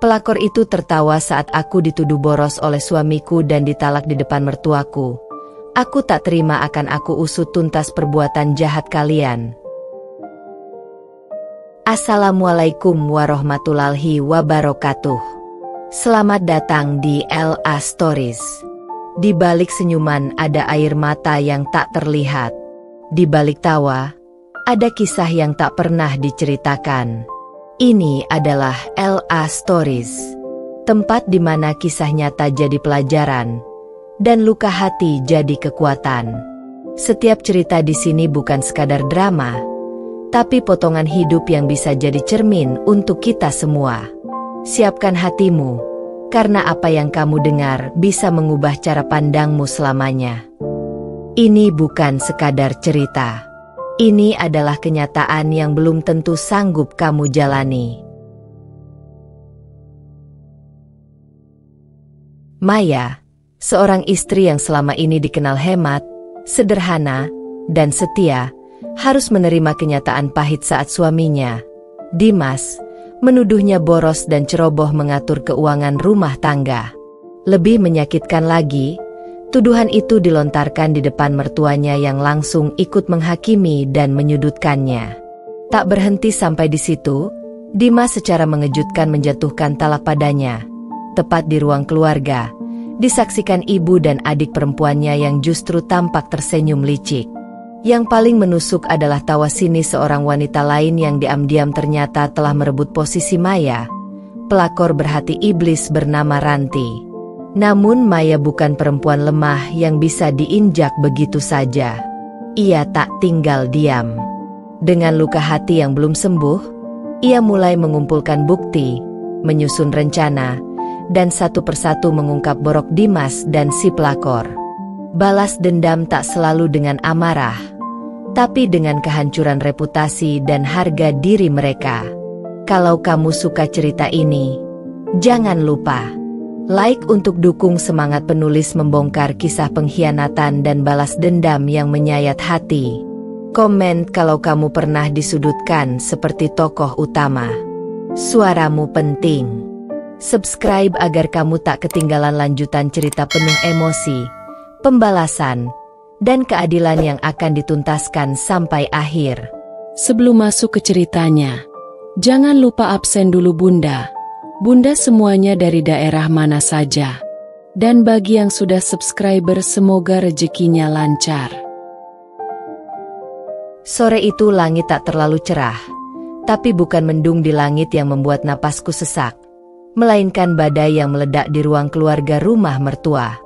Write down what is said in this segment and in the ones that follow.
Pelakor itu tertawa saat aku dituduh boros oleh suamiku dan ditalak di depan mertuaku. Aku tak terima, akan aku usut tuntas perbuatan jahat kalian. Assalamualaikum warahmatullahi wabarakatuh. Selamat datang di LA Stories. Di balik senyuman ada air mata yang tak terlihat. Di balik tawa, ada kisah yang tak pernah diceritakan. Ini adalah LA Stories, tempat di mana kisah nyata jadi pelajaran, dan luka hati jadi kekuatan. Setiap cerita di sini bukan sekadar drama, tapi potongan hidup yang bisa jadi cermin untuk kita semua. Siapkan hatimu, karena apa yang kamu dengar bisa mengubah cara pandangmu selamanya. Ini bukan sekadar cerita. Ini adalah kenyataan yang belum tentu sanggup kamu jalani. Maya, seorang istri yang selama ini dikenal hemat, sederhana, dan setia, harus menerima kenyataan pahit saat suaminya, Dimas, menuduhnya boros dan ceroboh mengatur keuangan rumah tangga. Lebih menyakitkan lagi, tuduhan itu dilontarkan di depan mertuanya yang langsung ikut menghakimi dan menyudutkannya. Tak berhenti sampai di situ, Dimas secara mengejutkan menjatuhkan talak padanya. Tepat di ruang keluarga, disaksikan ibu dan adik perempuannya yang justru tampak tersenyum licik. Yang paling menusuk adalah tawa sinis seorang wanita lain yang diam-diam ternyata telah merebut posisi Maya, pelakor berhati iblis bernama Ranti. Namun Maya bukan perempuan lemah yang bisa diinjak begitu saja. Ia tak tinggal diam. Dengan luka hati yang belum sembuh, ia mulai mengumpulkan bukti, menyusun rencana, dan satu persatu mengungkap borok Dimas dan si pelakor. Balas dendam tak selalu dengan amarah, tapi dengan kehancuran reputasi dan harga diri mereka. Kalau kamu suka cerita ini, jangan lupa like untuk dukung semangat penulis membongkar kisah pengkhianatan dan balas dendam yang menyayat hati. Komen kalau kamu pernah disudutkan seperti tokoh utama. Suaramu penting. Subscribe agar kamu tak ketinggalan lanjutan cerita penuh emosi, pembalasan, dan keadilan yang akan dituntaskan sampai akhir. Sebelum masuk ke ceritanya, jangan lupa absen dulu Bunda. Bunda semuanya dari daerah mana saja. Dan bagi yang sudah subscriber semoga rezekinya lancar. Sore itu langit tak terlalu cerah, tapi bukan mendung di langit yang membuat napasku sesak, melainkan badai yang meledak di ruang keluarga rumah mertua.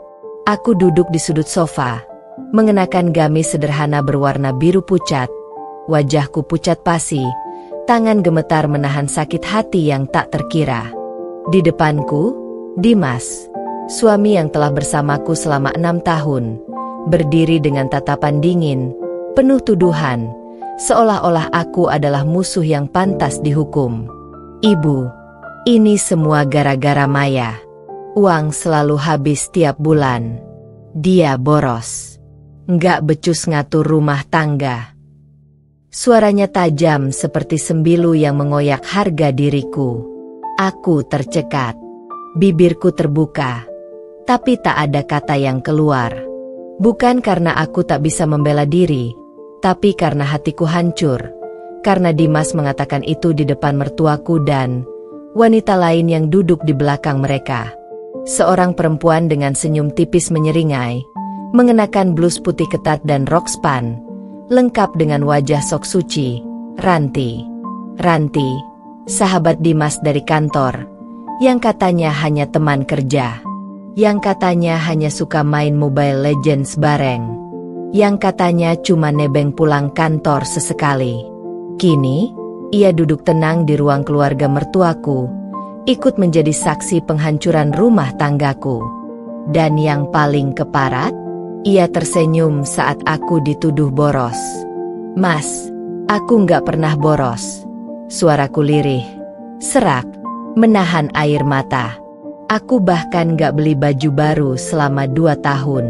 Aku duduk di sudut sofa, mengenakan gamis sederhana berwarna biru pucat, wajahku pucat pasi, tangan gemetar menahan sakit hati yang tak terkira. Di depanku, Dimas, suami yang telah bersamaku selama 6 tahun, berdiri dengan tatapan dingin, penuh tuduhan, seolah-olah aku adalah musuh yang pantas dihukum. Ibu, ini semua gara-gara Maya. Uang selalu habis tiap bulan. Dia boros. Nggak becus ngatur rumah tangga. Suaranya tajam seperti sembilu yang mengoyak harga diriku. Aku tercekat. Bibirku terbuka. Tapi tak ada kata yang keluar. Bukan karena aku tak bisa membela diri, tapi karena hatiku hancur. Karena Dimas mengatakan itu di depan mertuaku dan wanita lain yang duduk di belakang mereka. Seorang perempuan dengan senyum tipis menyeringai, mengenakan blus putih ketat dan rok span, lengkap dengan wajah sok suci, Ranti. Ranti, sahabat Dimas dari kantor, yang katanya hanya teman kerja, yang katanya hanya suka main Mobile Legends bareng, yang katanya cuma nebeng pulang kantor sesekali. Kini, ia duduk tenang di ruang keluarga mertuaku, ikut menjadi saksi penghancuran rumah tanggaku. Dan yang paling keparat, ia tersenyum saat aku dituduh boros. Mas, aku nggak pernah boros. Suaraku lirih, serak, menahan air mata. Aku bahkan nggak beli baju baru selama 2 tahun.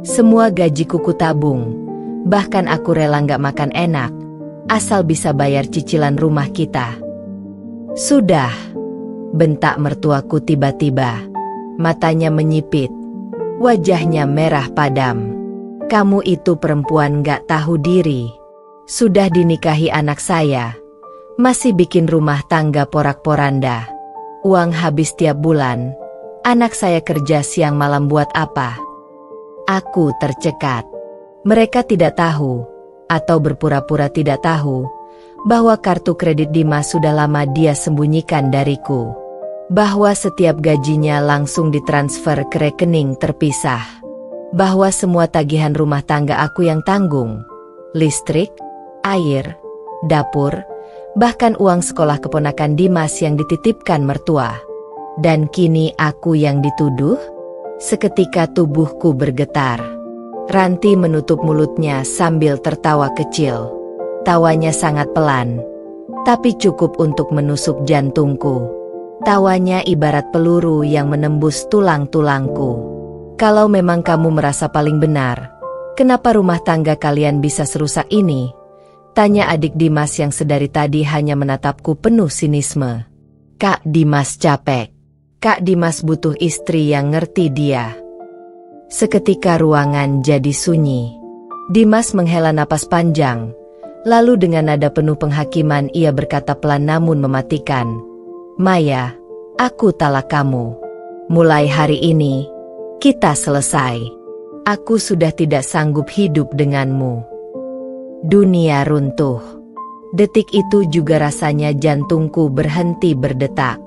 Semua gajiku kutabung, bahkan aku rela nggak makan enak, asal bisa bayar cicilan rumah kita. Sudah, bentak mertuaku tiba-tiba. Matanya menyipit, wajahnya merah padam. Kamu itu perempuan gak tahu diri. Sudah dinikahi anak saya, masih bikin rumah tangga porak-poranda. Uang habis tiap bulan, anak saya kerja siang malam buat apa? Aku tercekat. Mereka tidak tahu, atau berpura-pura tidak tahu, bahwa kartu kredit Dimas sudah lama dia sembunyikan dariku. Bahwa setiap gajinya langsung ditransfer ke rekening terpisah. Bahwa semua tagihan rumah tangga aku yang tanggung. Listrik, air, dapur, bahkan uang sekolah keponakan Dimas yang dititipkan mertua. Dan kini aku yang dituduh? Seketika tubuhku bergetar. Ranti menutup mulutnya sambil tertawa kecil. Tawanya sangat pelan, tapi cukup untuk menusuk jantungku. Tawanya ibarat peluru yang menembus tulang-tulangku. Kalau memang kamu merasa paling benar, kenapa rumah tangga kalian bisa serusak ini? Tanya adik Dimas yang sedari tadi hanya menatapku penuh sinisme. Kak Dimas capek. Kak Dimas butuh istri yang ngerti dia. Seketika ruangan jadi sunyi. Dimas menghela napas panjang. Lalu dengan nada penuh penghakiman ia berkata pelan namun mematikan. Maya, aku talak kamu. Mulai hari ini, kita selesai. Aku sudah tidak sanggup hidup denganmu. Dunia runtuh. Detik itu juga rasanya jantungku berhenti berdetak.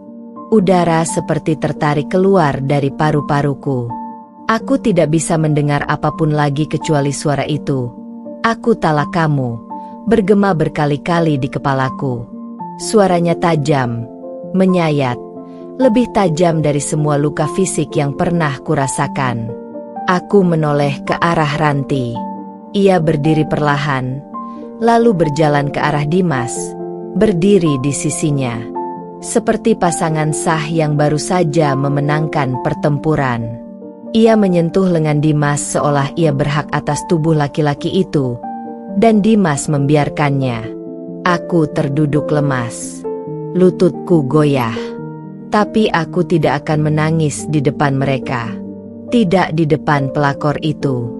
Udara seperti tertarik keluar dari paru-paruku. Aku tidak bisa mendengar apapun lagi kecuali suara itu. Aku talak kamu, bergema berkali-kali di kepalaku. Suaranya tajam, menyayat, lebih tajam dari semua luka fisik yang pernah kurasakan. Aku menoleh ke arah Ranti. Ia berdiri perlahan, lalu berjalan ke arah Dimas, berdiri di sisinya. Seperti pasangan sah yang baru saja memenangkan pertempuran. Ia menyentuh lengan Dimas seolah ia berhak atas tubuh laki-laki itu, dan Dimas membiarkannya. Aku terduduk lemas. Lututku goyah. Tapi aku tidak akan menangis di depan mereka. Tidak di depan pelakor itu.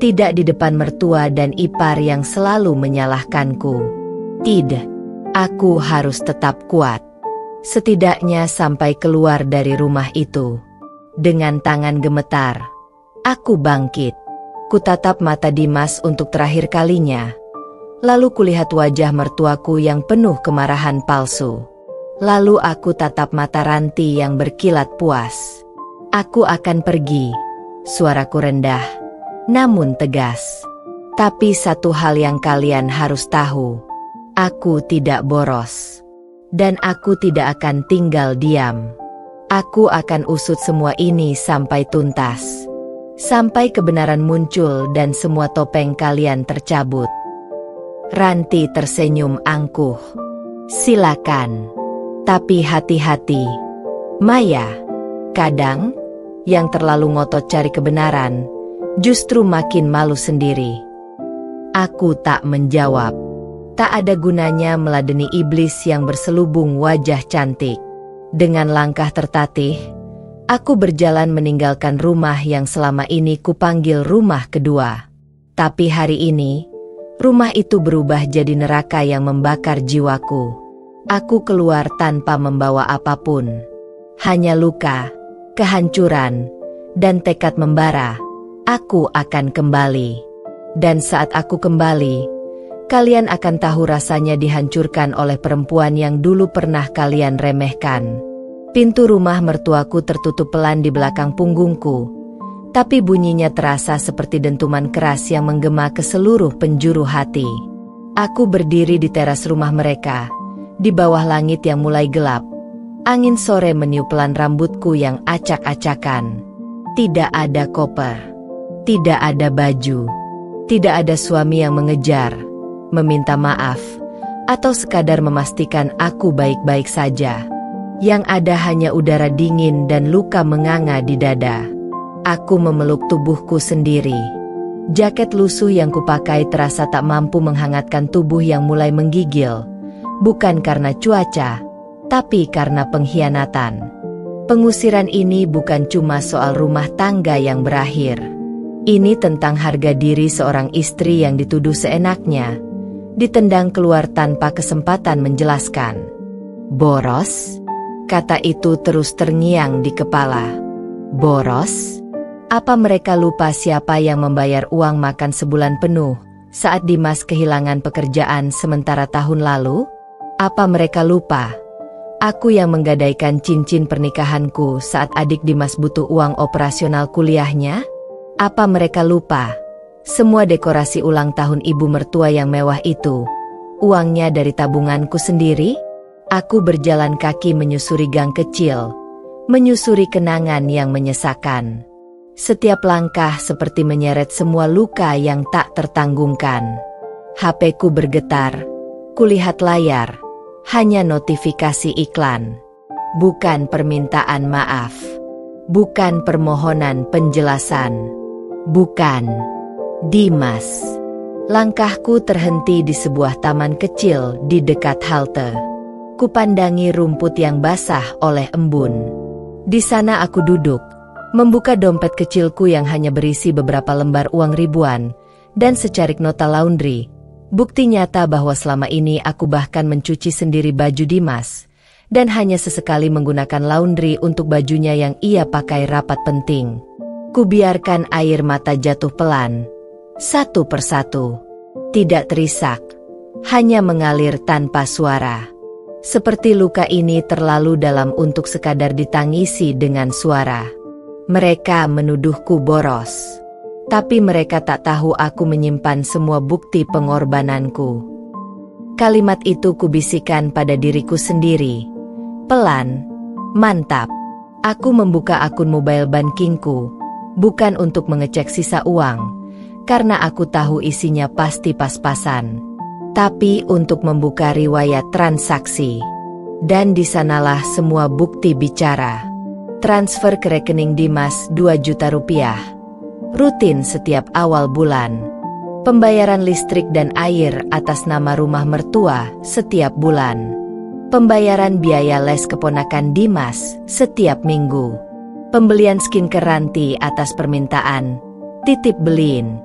Tidak di depan mertua dan ipar yang selalu menyalahkanku. Tidak. Aku harus tetap kuat. Setidaknya sampai keluar dari rumah itu. Dengan tangan gemetar, aku bangkit. Kutatap mata Dimas untuk terakhir kalinya. Lalu kulihat wajah mertuaku yang penuh kemarahan palsu. Lalu aku tatap mata Ranti yang berkilat puas. Aku akan pergi. Suaraku rendah, namun tegas. Tapi satu hal yang kalian harus tahu. Aku tidak boros. Dan aku tidak akan tinggal diam. Aku akan usut semua ini sampai tuntas. Sampai kebenaran muncul dan semua topeng kalian tercabut. Ranti tersenyum angkuh. Silakan. Tapi hati-hati. Maya, kadang, yang terlalu ngotot cari kebenaran, justru makin malu sendiri. Aku tak menjawab. Tak ada gunanya meladeni iblis yang berselubung wajah cantik. Dengan langkah tertatih, aku berjalan meninggalkan rumah yang selama ini kupanggil rumah kedua. Tapi hari ini, rumah itu berubah jadi neraka yang membakar jiwaku. Aku keluar tanpa membawa apapun. Hanya luka, kehancuran, dan tekad membara. Aku akan kembali. Dan saat aku kembali, kalian akan tahu rasanya dihancurkan oleh perempuan yang dulu pernah kalian remehkan. Pintu rumah mertuaku tertutup pelan di belakang punggungku, tapi bunyinya terasa seperti dentuman keras yang menggema ke seluruh penjuru hati. Aku berdiri di teras rumah mereka, di bawah langit yang mulai gelap. Angin sore meniup pelan rambutku yang acak-acakan. Tidak ada koper, tidak ada baju, tidak ada suami yang mengejar, meminta maaf, atau sekadar memastikan aku baik-baik saja. Yang ada hanya udara dingin dan luka menganga di dada. Aku memeluk tubuhku sendiri. Jaket lusuh yang kupakai terasa tak mampu menghangatkan tubuh yang mulai menggigil. Bukan karena cuaca, tapi karena pengkhianatan. Pengusiran ini bukan cuma soal rumah tangga yang berakhir. Ini tentang harga diri seorang istri yang dituduh seenaknya, ditendang keluar tanpa kesempatan menjelaskan. Boros? Kata itu terus terngiang di kepala. Boros? Apa mereka lupa siapa yang membayar uang makan sebulan penuh saat Dimas kehilangan pekerjaan sementara tahun lalu? Apa mereka lupa? Aku yang menggadaikan cincin pernikahanku saat adik Dimas butuh uang operasional kuliahnya? Apa mereka lupa? Semua dekorasi ulang tahun ibu mertua yang mewah itu, uangnya dari tabunganku sendiri? Aku berjalan kaki menyusuri gang kecil, menyusuri kenangan yang menyesakan. Setiap langkah seperti menyeret semua luka yang tak tertanggungkan. HP-ku bergetar, kulihat layar, hanya notifikasi iklan. Bukan permintaan maaf, bukan permohonan penjelasan, bukan. Dimas. Langkahku terhenti di sebuah taman kecil di dekat halte. Kupandangi rumput yang basah oleh embun. Di sana aku duduk, membuka dompet kecilku yang hanya berisi beberapa lembar uang ribuan, dan secarik nota laundry. Bukti nyata bahwa selama ini aku bahkan mencuci sendiri baju Dimas, dan hanya sesekali menggunakan laundry untuk bajunya yang ia pakai rapat penting. Kubiarkan air mata jatuh pelan, satu persatu. Tidak terisak, hanya mengalir tanpa suara. Seperti luka ini terlalu dalam untuk sekadar ditangisi dengan suara. Mereka menuduhku boros. Tapi mereka tak tahu aku menyimpan semua bukti pengorbananku. Kalimat itu kubisikkan pada diriku sendiri. Pelan, mantap. Aku membuka akun mobile bankingku, bukan untuk mengecek sisa uang, karena aku tahu isinya pasti pas-pasan, tapi untuk membuka riwayat transaksi. Dan di sanalah semua bukti bicara. Transfer ke rekening Dimas 2 juta rupiah. Rutin setiap awal bulan. Pembayaran listrik dan air atas nama rumah mertua setiap bulan. Pembayaran biaya les keponakan Dimas setiap minggu. Pembelian skincare Ranti atas permintaan. Titip beliin.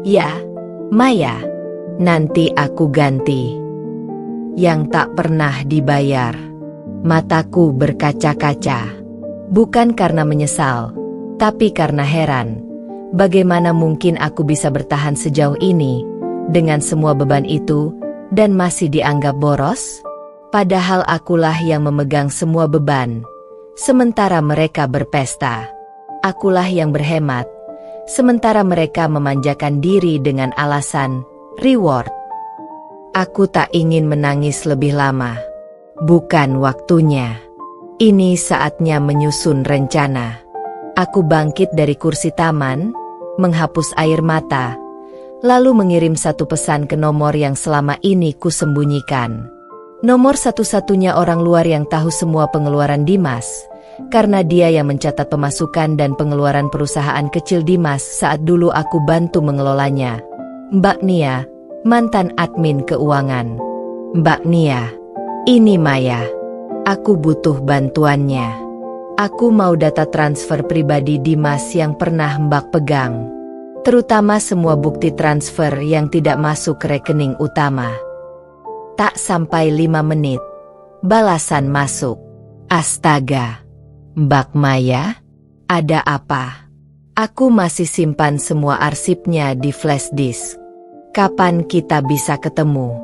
Ya, Maya. Nanti aku ganti. Yang tak pernah dibayar. Mataku berkaca-kaca. Bukan karena menyesal, tapi karena heran. Bagaimana mungkin aku bisa bertahan sejauh ini, dengan semua beban itu, dan masih dianggap boros? Padahal akulah yang memegang semua beban, sementara mereka berpesta. Akulah yang berhemat, sementara mereka memanjakan diri dengan alasan reward. Aku tak ingin menangis lebih lama. Bukan waktunya. Ini saatnya menyusun rencana. Aku bangkit dari kursi taman, menghapus air mata, lalu mengirim satu pesan ke nomor yang selama ini kusembunyikan. Nomor satu-satunya orang luar yang tahu semua pengeluaran Dimas, karena dia yang mencatat pemasukan dan pengeluaran perusahaan kecil Dimas saat dulu aku bantu mengelolanya. Mbak Nia, mantan admin keuangan. Mbak Nia, ini Maya. Aku butuh bantuannya. Aku mau data transfer pribadi Dimas yang pernah Mbak pegang. Terutama semua bukti transfer yang tidak masuk ke rekening utama. Tak sampai 5 menit, balasan masuk. Astaga. Mbak Maya, ada apa? Aku masih simpan semua arsipnya di flash disk. Kapan kita bisa ketemu?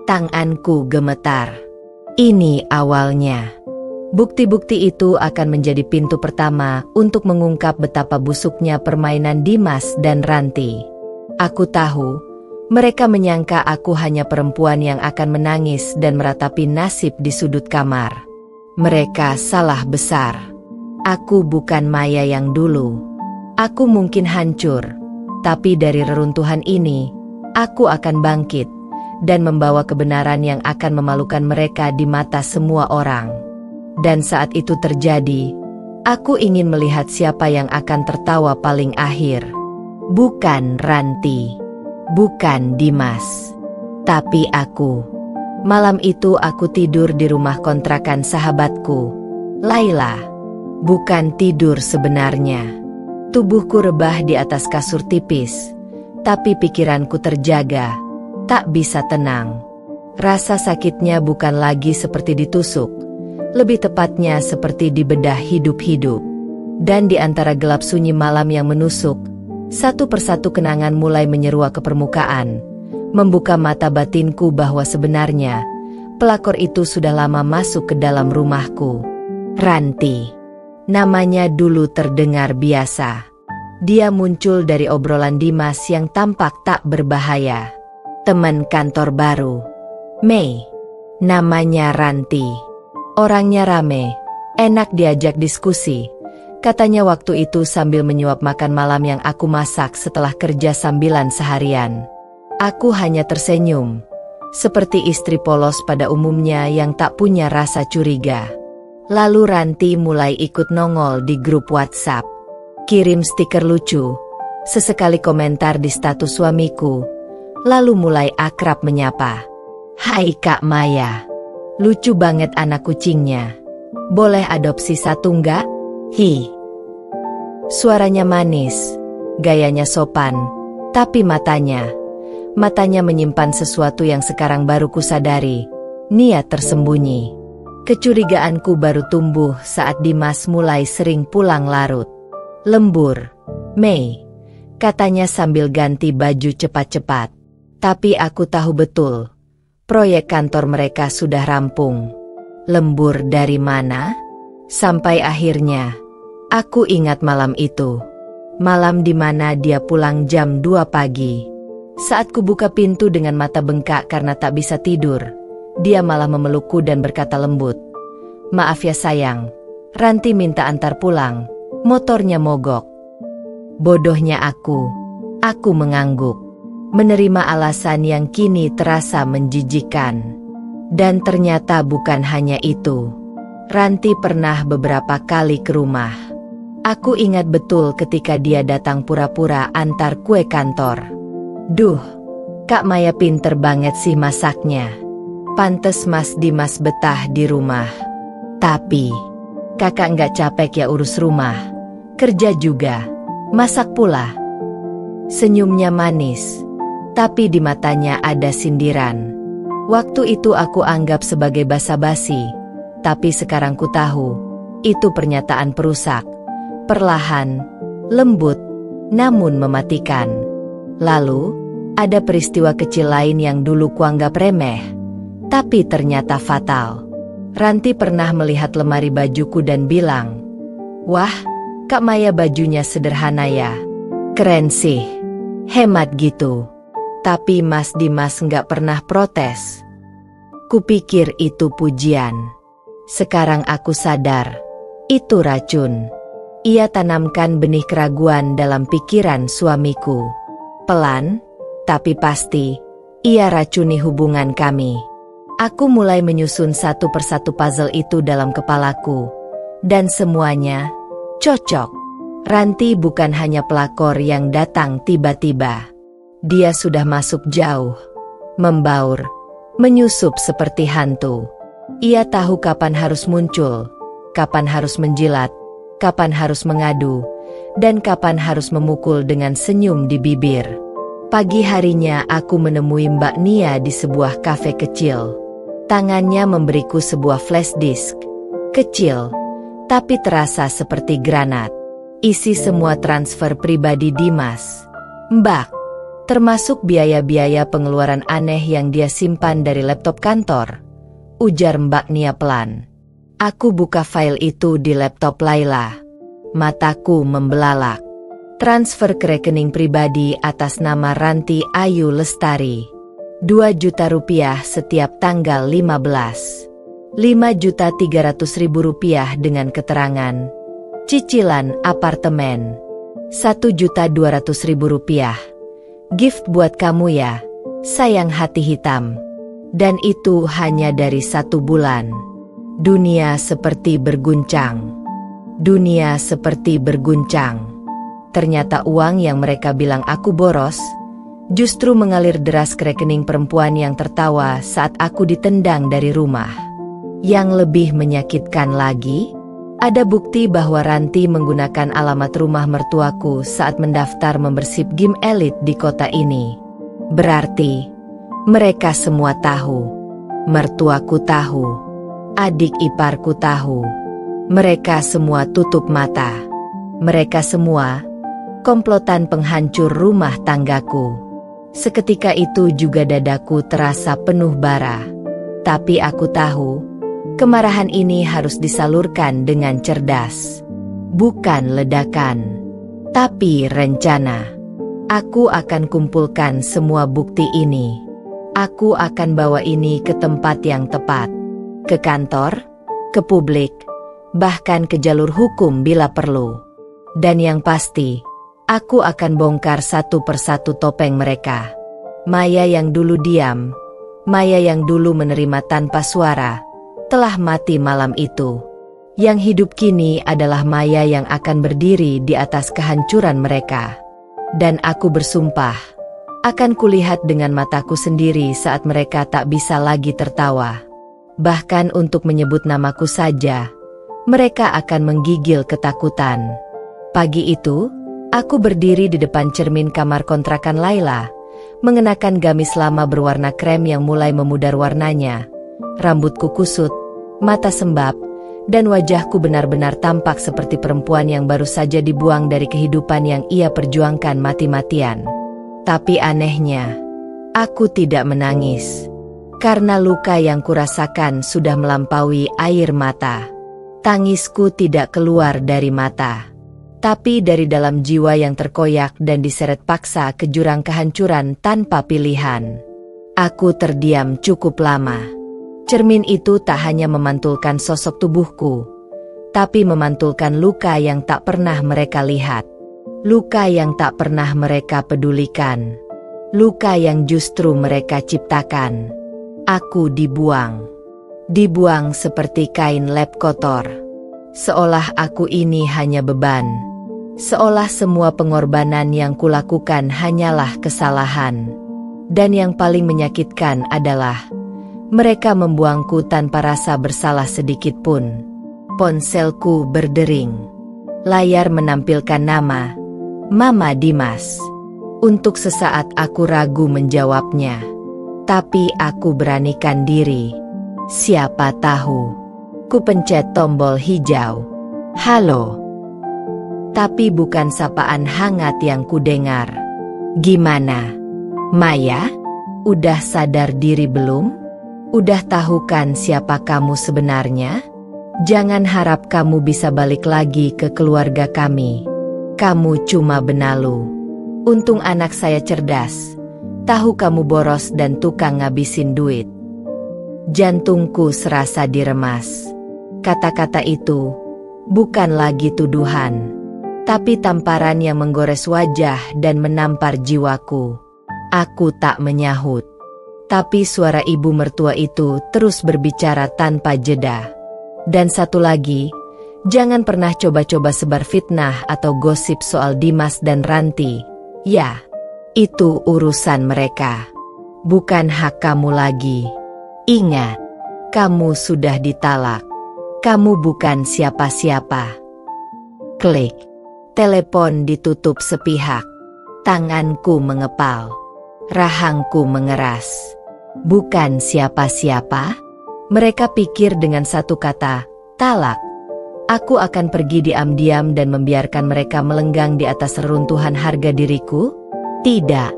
Tanganku gemetar. Ini awalnya. Bukti-bukti itu akan menjadi pintu pertama untuk mengungkap betapa busuknya permainan Dimas dan Ranti. Aku tahu, mereka menyangka aku hanya perempuan yang akan menangis dan meratapi nasib di sudut kamar. Mereka salah besar. Aku bukan Maya yang dulu. Aku mungkin hancur, tapi dari reruntuhan ini, aku akan bangkit dan membawa kebenaran yang akan memalukan mereka di mata semua orang. Dan saat itu terjadi, aku ingin melihat siapa yang akan tertawa paling akhir. Bukan Ranti, bukan Dimas, tapi aku. Malam itu aku tidur di rumah kontrakan sahabatku, Laila. Bukan tidur sebenarnya. Tubuhku rebah di atas kasur tipis, tapi pikiranku terjaga, tak bisa tenang. Rasa sakitnya bukan lagi seperti ditusuk, lebih tepatnya seperti dibedah hidup-hidup. Dan di antara gelap sunyi malam yang menusuk, satu persatu kenangan mulai menyeruak ke permukaan, membuka mata batinku bahwa sebenarnya pelakor itu sudah lama masuk ke dalam rumahku. Ranti. Namanya dulu terdengar biasa. Dia muncul dari obrolan Dimas yang tampak tak berbahaya. Teman kantor baru. Mei. Namanya Ranti. Orangnya rame, enak diajak diskusi. Katanya waktu itu sambil menyuap makan malam yang aku masak setelah kerja sambilan seharian. Aku hanya tersenyum, seperti istri polos pada umumnya yang tak punya rasa curiga. Lalu Ranti mulai ikut nongol di grup WhatsApp. Kirim stiker lucu, sesekali komentar di status suamiku, lalu mulai akrab menyapa. Hai Kak Maya, lucu banget anak kucingnya. Boleh adopsi satu nggak? Hi. Suaranya manis, gayanya sopan, tapi matanya menyimpan sesuatu yang sekarang baru kusadari, niat tersembunyi. Kecurigaanku baru tumbuh saat Dimas mulai sering pulang larut. Lembur, Mei, katanya sambil ganti baju cepat-cepat. Tapi aku tahu betul, proyek kantor mereka sudah rampung. Lembur dari mana? Sampai akhirnya, aku ingat malam itu. Malam di mana dia pulang jam 2 pagi. Saat kubuka pintu dengan mata bengkak karena tak bisa tidur, dia malah memelukku dan berkata lembut. Maaf ya sayang, Ranti minta antar pulang, motornya mogok. Bodohnya aku mengangguk. Menerima alasan yang kini terasa menjijikan. Dan ternyata bukan hanya itu. Ranti pernah beberapa kali ke rumah. Aku ingat betul ketika dia datang pura-pura antar kue kantor. Duh, Kak Maya pinter banget sih masaknya. Pantes Mas Dimas betah di rumah. Tapi, kakak nggak capek ya urus rumah? Kerja juga, masak pula. Senyumnya manis, tapi di matanya ada sindiran. Waktu itu aku anggap sebagai basa-basi, tapi sekarang ku tahu, itu pernyataan perusak. Perlahan, lembut, namun mematikan. Lalu, ada peristiwa kecil lain yang dulu kuanggap remeh, tapi ternyata fatal. Ranti pernah melihat lemari bajuku dan bilang, "Wah, Kak Maya bajunya sederhana ya. Keren sih, hemat gitu." Tapi Mas Dimas nggak pernah protes. Kupikir itu pujian. Sekarang aku sadar, itu racun. Ia tanamkan benih keraguan dalam pikiran suamiku. Pelan, tapi pasti, ia racuni hubungan kami. Aku mulai menyusun satu persatu puzzle itu dalam kepalaku. Dan semuanya cocok. Ranti bukan hanya pelakor yang datang tiba-tiba. Dia sudah masuk jauh, membaur, menyusup seperti hantu. Ia tahu kapan harus muncul, kapan harus menjilat, kapan harus mengadu, dan kapan harus memukul dengan senyum di bibir. Pagi harinya aku menemui Mbak Nia di sebuah kafe kecil. Tangannya memberiku sebuah flash disk. Kecil, tapi terasa seperti granat. Isi semua transfer pribadi Dimas. Mbak. Termasuk biaya-biaya pengeluaran aneh yang dia simpan dari laptop kantor, ujar Mbak Nia pelan. Aku buka file itu di laptop Laila. Mataku membelalak. Transfer ke rekening pribadi atas nama Ranti Ayu Lestari. 2 juta rupiah setiap tanggal 15. 5.300.000 rupiah dengan keterangan cicilan apartemen. 1.200.000 rupiah. Gift buat kamu ya, sayang hati hitam. Dan itu hanya dari 1 bulan. Dunia seperti berguncang. Dunia seperti berguncang. Ternyata uang yang mereka bilang aku boros, Justru mengalir deras ke rekening perempuan yang tertawa saat aku ditendang dari rumah. Yang lebih menyakitkan lagi, ada bukti bahwa Ranti menggunakan alamat rumah mertuaku saat mendaftar membership game elit di kota ini. Berarti, mereka semua tahu. Mertuaku tahu. Adik iparku tahu. Mereka semua tutup mata. Mereka semua komplotan penghancur rumah tanggaku. Seketika itu juga dadaku terasa penuh bara. Tapi aku tahu, kemarahan ini harus disalurkan dengan cerdas. Bukan ledakan, tapi rencana. Aku akan kumpulkan semua bukti ini. Aku akan bawa ini ke tempat yang tepat. Ke kantor, ke publik, bahkan ke jalur hukum bila perlu. Dan yang pasti, aku akan bongkar satu persatu topeng mereka. Maya yang dulu diam, Maya yang dulu menerima tanpa suara, telah mati malam itu. Yang hidup kini adalah Maya yang akan berdiri di atas kehancuran mereka. Dan aku bersumpah, akan kulihat dengan mataku sendiri saat mereka tak bisa lagi tertawa. Bahkan untuk menyebut namaku saja, mereka akan menggigil ketakutan. Pagi itu, aku berdiri di depan cermin kamar kontrakan Laila, mengenakan gamis lama berwarna krem yang mulai memudar warnanya. Rambutku kusut, mata sembab, dan wajahku benar-benar tampak seperti perempuan yang baru saja dibuang dari kehidupan yang ia perjuangkan mati-matian. Tapi anehnya, aku tidak menangis. Karena luka yang kurasakan sudah melampaui air mata. Tangisku tidak keluar dari mata, tapi dari dalam jiwa yang terkoyak dan diseret paksa ke jurang kehancuran tanpa pilihan. Aku terdiam cukup lama. Cermin itu tak hanya memantulkan sosok tubuhku, tapi memantulkan luka yang tak pernah mereka lihat. Luka yang tak pernah mereka pedulikan. Luka yang justru mereka ciptakan. Aku dibuang. Dibuang seperti kain lap kotor. Seolah aku ini hanya beban. Seolah semua pengorbanan yang kulakukan hanyalah kesalahan. Dan yang paling menyakitkan adalah mereka membuangku tanpa rasa bersalah sedikit pun. Ponselku berdering. Layar menampilkan nama, Mama Dimas. Untuk sesaat aku ragu menjawabnya. Tapi aku beranikan diri. Siapa tahu. Ku pencet tombol hijau. Halo. Tapi bukan sapaan hangat yang kudengar. Gimana? Maya? Udah sadar diri belum? Udah tahu kan siapa kamu sebenarnya? Jangan harap kamu bisa balik lagi ke keluarga kami. Kamu cuma benalu. Untung anak saya cerdas. Tahu kamu boros dan tukang ngabisin duit. Jantungku serasa diremas. Kata-kata itu bukan lagi tuduhan, tapi tamparan yang menggores wajah dan menampar jiwaku. Aku tak menyahut. Tapi suara ibu mertua itu terus berbicara tanpa jeda. Dan satu lagi, jangan pernah coba-coba sebar fitnah atau gosip soal Dimas dan Ranti. Ya, itu urusan mereka. Bukan hak kamu lagi. Ingat, kamu sudah ditalak. Kamu bukan siapa-siapa. Klik. Telepon ditutup sepihak. Tanganku mengepal. Rahangku mengeras. Bukan siapa-siapa? Mereka pikir dengan satu kata, talak. Aku akan pergi diam-diam dan membiarkan mereka melenggang di atas reruntuhan harga diriku? Tidak.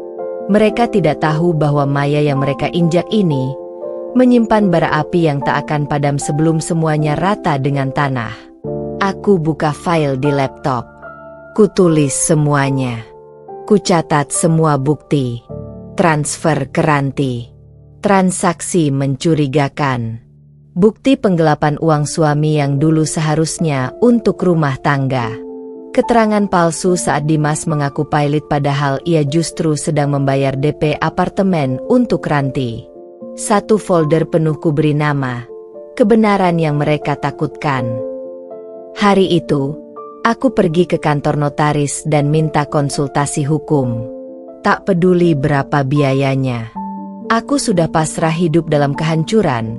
Mereka tidak tahu bahwa Maya yang mereka injak ini menyimpan bara api yang tak akan padam sebelum semuanya rata dengan tanah. Aku buka file di laptop. Kutulis semuanya. Kucatat semua bukti. Transfer ke Ranti. Transaksi mencurigakan. Bukti penggelapan uang suami yang dulu seharusnya untuk rumah tangga. Keterangan palsu saat Dimas mengaku pilot padahal ia justru sedang membayar DP apartemen untuk Ranti. Satu folder penuh kuberi nama, kebenaran yang mereka takutkan. Hari itu, aku pergi ke kantor notaris dan minta konsultasi hukum. Tak peduli berapa biayanya. Aku sudah pasrah hidup dalam kehancuran,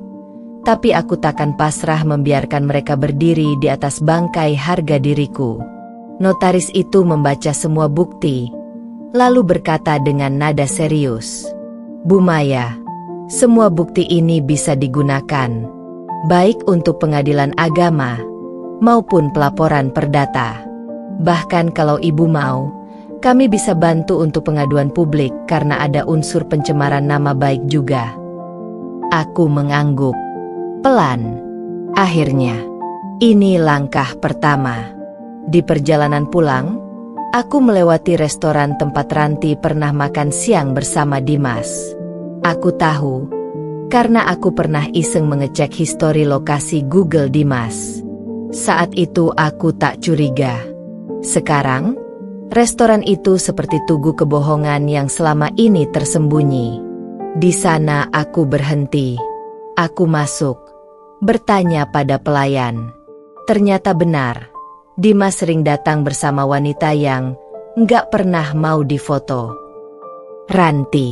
tapi aku takkan pasrah membiarkan mereka berdiri di atas bangkai harga diriku. Notaris itu membaca semua bukti, lalu berkata dengan nada serius, "Bu Maya, semua bukti ini bisa digunakan, baik untuk pengadilan agama maupun pelaporan perdata. Bahkan kalau Ibu mau, kami bisa bantu untuk pengaduan publik karena ada unsur pencemaran nama baik juga." Aku mengangguk pelan. Akhirnya, ini langkah pertama. Di perjalanan pulang, aku melewati restoran tempat Ranti pernah makan siang bersama Dimas. Aku tahu, karena aku pernah iseng mengecek histori lokasi Google Dimas. Saat itu aku tak curiga. Sekarang, restoran itu seperti tugu kebohongan yang selama ini tersembunyi. Di sana aku berhenti. Aku masuk, bertanya pada pelayan. Ternyata benar, Dimas sering datang bersama wanita yang nggak pernah mau difoto. Ranti.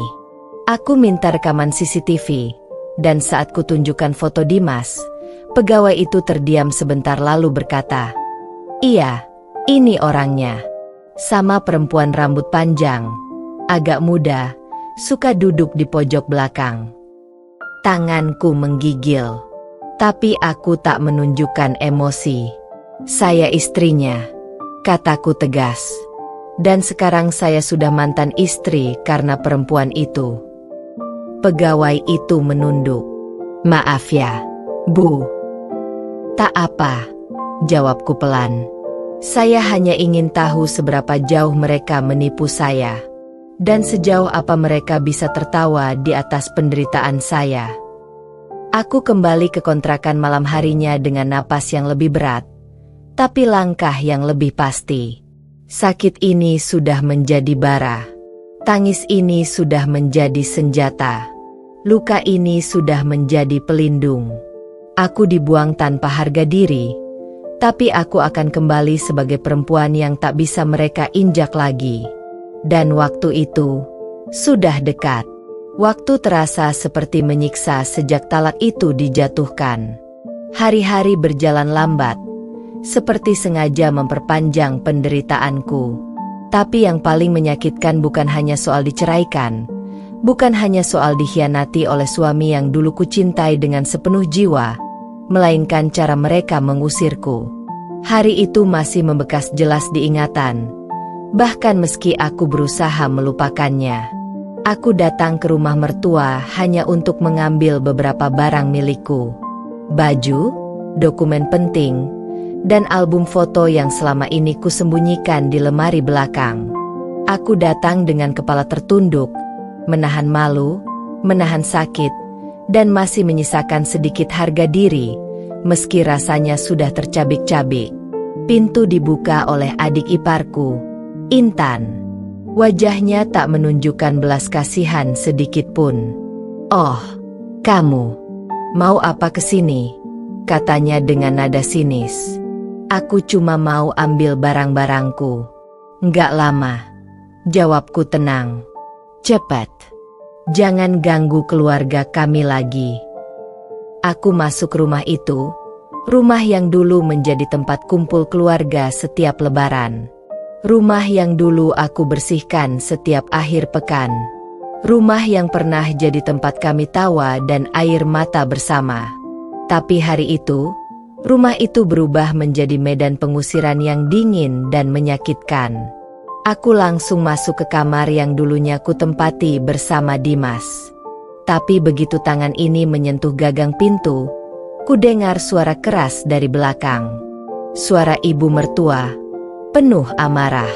Aku minta rekaman CCTV, dan saat kutunjukkan foto Dimas, pegawai itu terdiam sebentar lalu berkata, "Iya, ini orangnya. Sama perempuan rambut panjang, agak muda, suka duduk di pojok belakang." Tanganku menggigil, tapi aku tak menunjukkan emosi. "Saya istrinya," kataku tegas. "Dan sekarang saya sudah mantan istri karena perempuan itu." Pegawai itu menunduk. "Maaf ya, Bu." "Tak apa," jawabku pelan. "Saya hanya ingin tahu seberapa jauh mereka menipu saya, dan sejauh apa mereka bisa tertawa di atas penderitaan saya." Aku kembali ke kontrakan malam harinya dengan napas yang lebih berat, tapi langkah yang lebih pasti. Sakit ini sudah menjadi bara. Tangis ini sudah menjadi senjata. Luka ini sudah menjadi pelindung. Aku dibuang tanpa harga diri, tapi aku akan kembali sebagai perempuan yang tak bisa mereka injak lagi. Dan waktu itu sudah dekat. Waktu terasa seperti menyiksa sejak talak itu dijatuhkan. Hari-hari berjalan lambat, seperti sengaja memperpanjang penderitaanku. Tapi yang paling menyakitkan bukan hanya soal diceraikan, bukan hanya soal dikhianati oleh suami yang dulu kucintai dengan sepenuh jiwa, melainkan cara mereka mengusirku. Hari itu masih membekas jelas di ingatan, bahkan meski aku berusaha melupakannya. Aku datang ke rumah mertua hanya untuk mengambil beberapa barang milikku. Baju, dokumen penting, dan album foto yang selama ini kusembunyikan di lemari belakang. Aku datang dengan kepala tertunduk, menahan malu, menahan sakit, dan masih menyisakan sedikit harga diri, meski rasanya sudah tercabik-cabik. Pintu dibuka oleh adik iparku, Intan. Wajahnya tak menunjukkan belas kasihan sedikit pun. "Oh, kamu mau apa kesini?" katanya dengan nada sinis. "Aku cuma mau ambil barang-barangku." "Nggak lama," jawabku tenang. "Cepat. Jangan ganggu keluarga kami lagi." Aku masuk rumah itu, rumah yang dulu menjadi tempat kumpul keluarga setiap lebaran. Rumah yang dulu aku bersihkan setiap akhir pekan. Rumah yang pernah jadi tempat kami tawa dan air mata bersama. Tapi hari itu, rumah itu berubah menjadi medan pengusiran yang dingin dan menyakitkan. Aku langsung masuk ke kamar yang dulunya ku tempati bersama Dimas. Tapi begitu tangan ini menyentuh gagang pintu, ku dengar suara keras dari belakang. Suara ibu mertua, penuh amarah.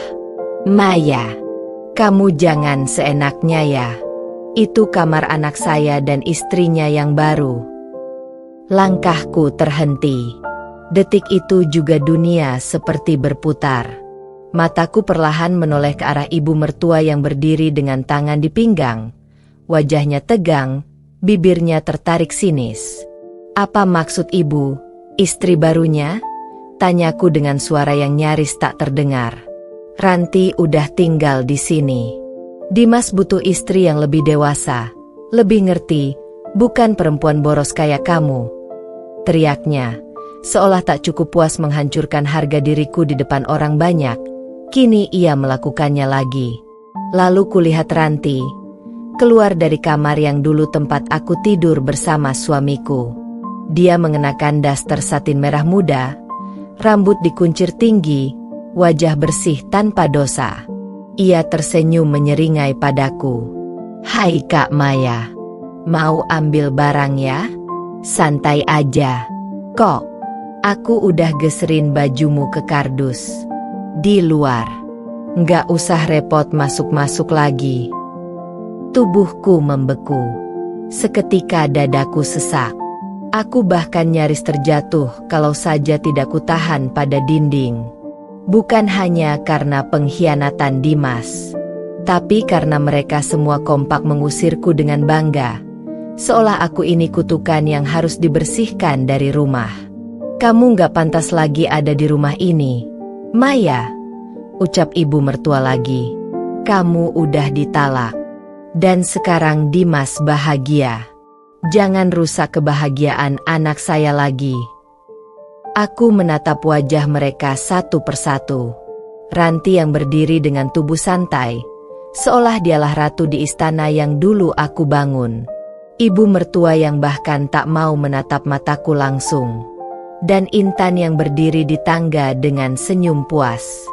"Maya, kamu jangan seenaknya ya. Itu kamar anak saya dan istrinya yang baru." Langkahku terhenti. Detik itu juga dunia seperti berputar. Mataku perlahan menoleh ke arah ibu mertua yang berdiri dengan tangan di pinggang. Wajahnya tegang, bibirnya tertarik sinis. "Apa maksud ibu, istri barunya?" tanyaku dengan suara yang nyaris tak terdengar. "Ranti udah tinggal di sini. Dimas butuh istri yang lebih dewasa, lebih ngerti, bukan perempuan boros kayak kamu. Teriaknya, seolah tak cukup puas menghancurkan harga diriku di depan orang banyak. Kini ia melakukannya lagi. Lalu kulihat Ranti keluar dari kamar yang dulu tempat aku tidur bersama suamiku. Dia mengenakan daster satin merah muda, rambut dikuncir tinggi, wajah bersih tanpa dosa. Ia tersenyum menyeringai padaku. "Hai Kak Maya, mau ambil barang ya? Santai aja. Kok, aku udah geserin bajumu ke kardus di luar. Nggak usah repot masuk-masuk lagi." Tubuhku membeku. Seketika dadaku sesak. Aku bahkan nyaris terjatuh kalau saja tidak kutahan pada dinding. Bukan hanya karena pengkhianatan Dimas, tapi karena mereka semua kompak mengusirku dengan bangga. Seolah aku ini kutukan yang harus dibersihkan dari rumah. "Kamu gak pantas lagi ada di rumah ini, Maya," ucap ibu mertua lagi. "Kamu udah ditalak. Dan sekarang Dimas bahagia. Jangan rusak kebahagiaan anak saya lagi." Aku menatap wajah mereka satu persatu. Ranti yang berdiri dengan tubuh santai, seolah dialah ratu di istana yang dulu aku bangun. Ibu mertua yang bahkan tak mau menatap mataku langsung. Dan Intan yang berdiri di tangga dengan senyum puas.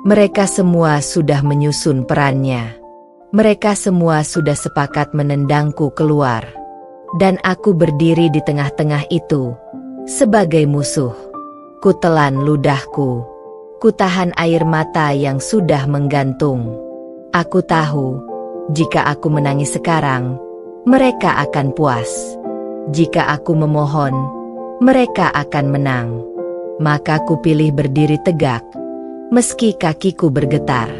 Mereka semua sudah menyusun perannya. Mereka semua sudah sepakat menendangku keluar. Dan aku berdiri di tengah-tengah itu, sebagai musuh. Kutelan ludahku. Kutahan air mata yang sudah menggantung. Aku tahu, jika aku menangis sekarang, mereka akan puas. Jika aku memohon, mereka akan menang. Maka kupilih berdiri tegak, meski kakiku bergetar.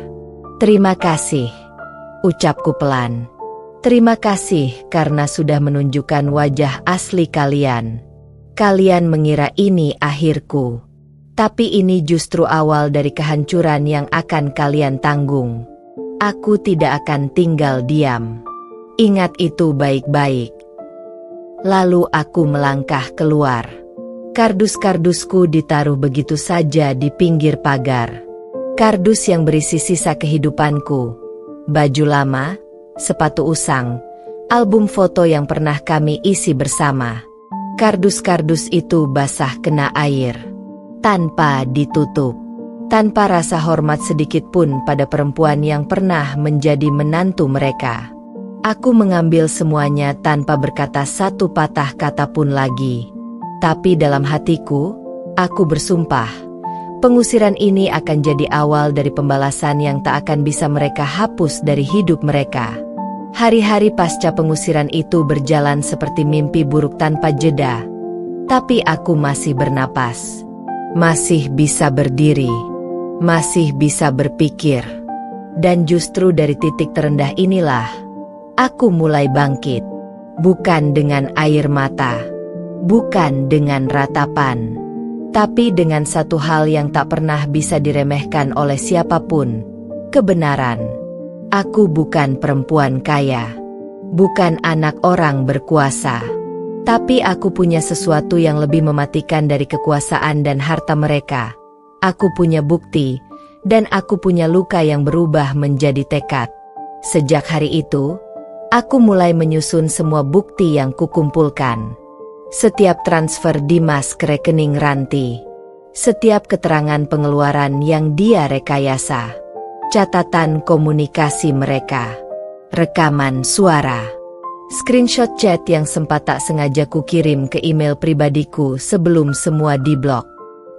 "Terima kasih," ucapku pelan. "Terima kasih karena sudah menunjukkan wajah asli kalian. Kalian mengira ini akhirku. Tapi ini justru awal dari kehancuran yang akan kalian tanggung. Aku tidak akan tinggal diam. Ingat itu baik-baik." Lalu aku melangkah keluar. Kardus-kardusku ditaruh begitu saja di pinggir pagar. Kardus yang berisi sisa kehidupanku. Baju lama, sepatu usang, album foto yang pernah kami isi bersama. Kardus-kardus itu basah kena air, tanpa ditutup, tanpa rasa hormat sedikit pun pada perempuan yang pernah menjadi menantu mereka. Aku mengambil semuanya tanpa berkata satu patah kata pun lagi. Tapi dalam hatiku, aku bersumpah, pengusiran ini akan jadi awal dari pembalasan yang tak akan bisa mereka hapus dari hidup mereka. Hari-hari pasca pengusiran itu berjalan seperti mimpi buruk tanpa jeda. Tapi aku masih bernapas. Masih bisa berdiri. Masih bisa berpikir. Dan justru dari titik terendah inilah, aku mulai bangkit. Bukan dengan air mata. Bukan dengan ratapan. Tapi dengan satu hal yang tak pernah bisa diremehkan oleh siapapun. Kebenaran. Aku bukan perempuan kaya, bukan anak orang berkuasa, tapi aku punya sesuatu yang lebih mematikan dari kekuasaan dan harta mereka. Aku punya bukti, dan aku punya luka yang berubah menjadi tekad. Sejak hari itu, aku mulai menyusun semua bukti yang kukumpulkan. Setiap transfer Dimas ke rekening Ranti, setiap keterangan pengeluaran yang dia rekayasa. Catatan komunikasi mereka, rekaman suara, screenshot chat yang sempat tak sengaja kukirim ke email pribadiku sebelum semua diblok.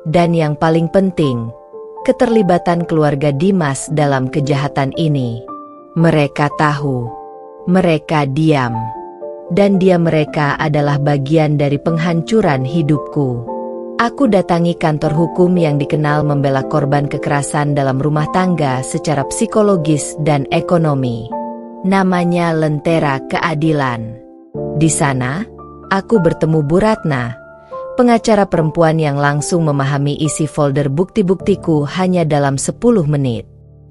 Dan yang paling penting, keterlibatan keluarga Dimas dalam kejahatan ini. Mereka tahu, mereka diam, dan diam mereka adalah bagian dari penghancuran hidupku. Aku datangi kantor hukum yang dikenal membela korban kekerasan dalam rumah tangga secara psikologis dan ekonomi. Namanya Lentera Keadilan. Di sana, aku bertemu Bu Ratna, pengacara perempuan yang langsung memahami isi folder bukti-buktiku hanya dalam 10 menit.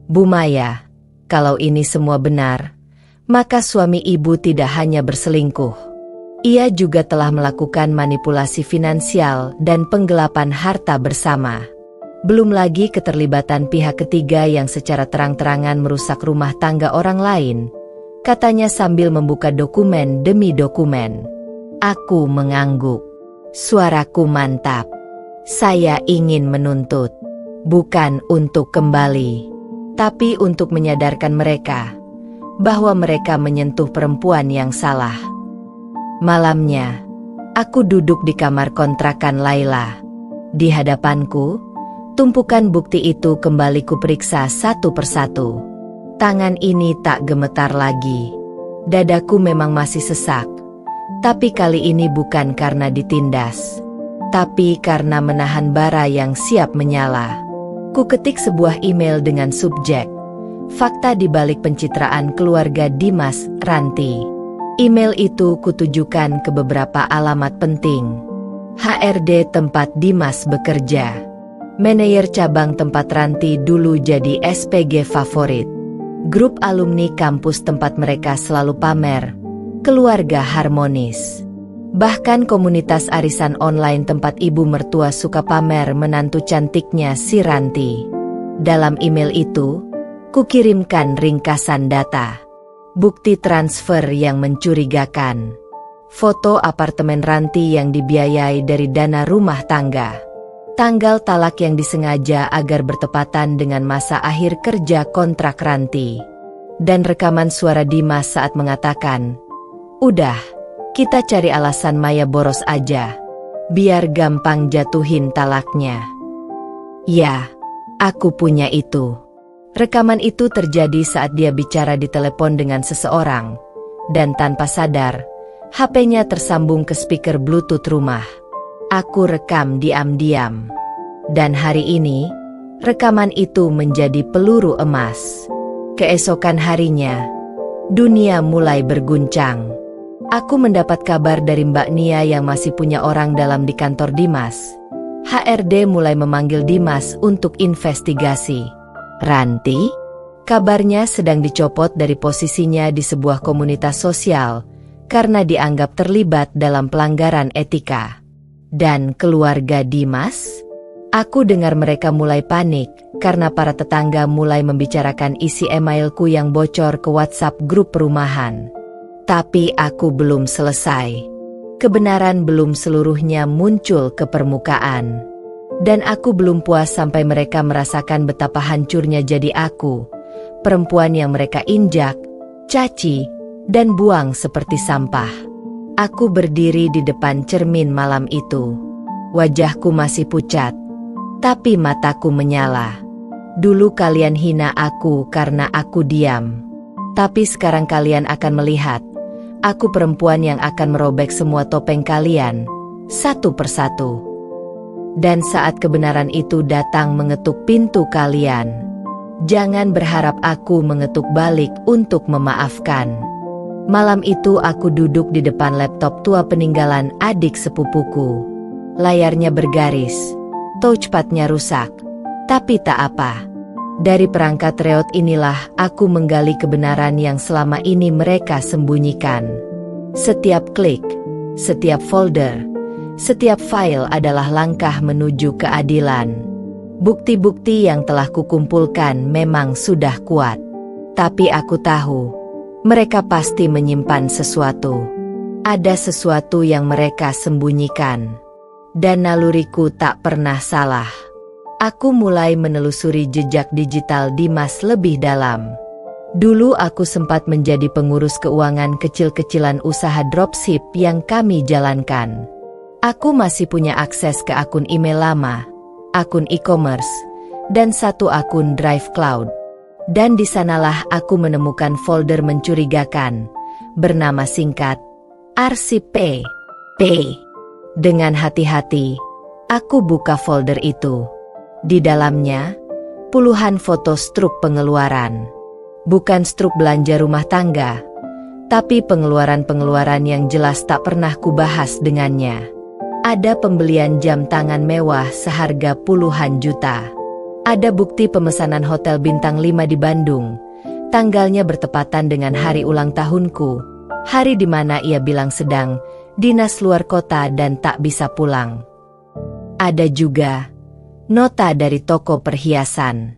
"Bu Maya, Kalau ini semua benar, maka suami ibu tidak hanya berselingkuh. Ia juga telah melakukan manipulasi finansial dan penggelapan harta bersama. Belum lagi keterlibatan pihak ketiga yang secara terang-terangan merusak rumah tangga orang lain, katanya sambil membuka dokumen demi dokumen. Aku mengangguk. Suaraku mantap. Saya ingin menuntut, bukan untuk kembali, tapi untuk menyadarkan mereka bahwa mereka menyentuh perempuan yang salah. Malamnya, aku duduk di kamar kontrakan Laila. Di hadapanku, tumpukan bukti itu kembali kuperiksa satu persatu. Tangan ini tak gemetar lagi. Dadaku memang masih sesak. Tapi kali ini bukan karena ditindas, tapi karena menahan bara yang siap menyala. Ku ketik sebuah email dengan subjek, fakta di balik pencitraan keluarga Dimas Ranti. Email itu kutujukan ke beberapa alamat penting. HRD tempat Dimas bekerja. Manajer cabang tempat Ranti dulu jadi SPG favorit. Grup alumni kampus tempat mereka selalu pamer. Keluarga harmonis. Bahkan komunitas arisan online tempat ibu mertua suka pamer menantu cantiknya si Ranti. Dalam email itu, kukirimkan ringkasan data. Bukti transfer yang mencurigakan. Foto apartemen Ranti yang dibiayai dari dana rumah tangga. Tanggal talak yang disengaja agar bertepatan dengan masa akhir kerja kontrak Ranti. Dan rekaman suara Dimas saat mengatakan, "Udah, kita cari alasan Maya boros aja, biar gampang jatuhin talaknya." Ya, aku punya itu. Rekaman itu terjadi saat dia bicara di telepon dengan seseorang, dan tanpa sadar, HP-nya tersambung ke speaker Bluetooth rumah. Aku rekam diam-diam. Dan hari ini, rekaman itu menjadi peluru emas. Keesokan harinya, dunia mulai berguncang. Aku mendapat kabar dari Mbak Nia yang masih punya orang dalam di kantor Dimas. HRD mulai memanggil Dimas untuk investigasi. Ranti? Kabarnya sedang dicopot dari posisinya di sebuah komunitas sosial karena dianggap terlibat dalam pelanggaran etika. Dan keluarga Dimas? Aku dengar mereka mulai panik karena para tetangga mulai membicarakan isi emailku yang bocor ke WhatsApp grup perumahan. Tapi aku belum selesai. Kebenaran belum seluruhnya muncul ke permukaan. Dan aku belum puas sampai mereka merasakan betapa hancurnya jadi aku, perempuan yang mereka injak, caci, dan buang seperti sampah. Aku berdiri di depan cermin malam itu. Wajahku masih pucat, tapi mataku menyala. Dulu kalian hina aku karena aku diam. Tapi sekarang kalian akan melihat, aku perempuan yang akan merobek semua topeng kalian, satu persatu. Dan saat kebenaran itu datang mengetuk pintu kalian, jangan berharap aku mengetuk balik untuk memaafkan. Malam itu aku duduk di depan laptop tua peninggalan adik sepupuku. Layarnya bergaris, touchpadnya rusak, tapi tak apa. Dari perangkat reot inilah aku menggali kebenaran yang selama ini mereka sembunyikan. Setiap klik, setiap folder, setiap file adalah langkah menuju keadilan. Bukti-bukti yang telah kukumpulkan memang sudah kuat. Tapi aku tahu, mereka pasti menyimpan sesuatu. Ada sesuatu yang mereka sembunyikan. Dan naluriku tak pernah salah. Aku mulai menelusuri jejak digital Dimas lebih dalam. Dulu aku sempat menjadi pengurus keuangan kecil-kecilan usaha dropship yang kami jalankan. Aku masih punya akses ke akun email lama, akun e-commerce, dan satu akun Drive Cloud. Dan di sanalah aku menemukan folder mencurigakan, bernama singkat, Arsip P. Dengan hati-hati, aku buka folder itu. Di dalamnya, puluhan foto struk pengeluaran. Bukan struk belanja rumah tangga, tapi pengeluaran-pengeluaran yang jelas tak pernah kubahas dengannya. Ada pembelian jam tangan mewah seharga puluhan juta. Ada bukti pemesanan hotel bintang 5 di Bandung, Tanggalnya bertepatan dengan hari ulang tahunku, hari di mana ia bilang sedang dinas luar kota dan tak bisa pulang. Ada juga nota dari toko perhiasan.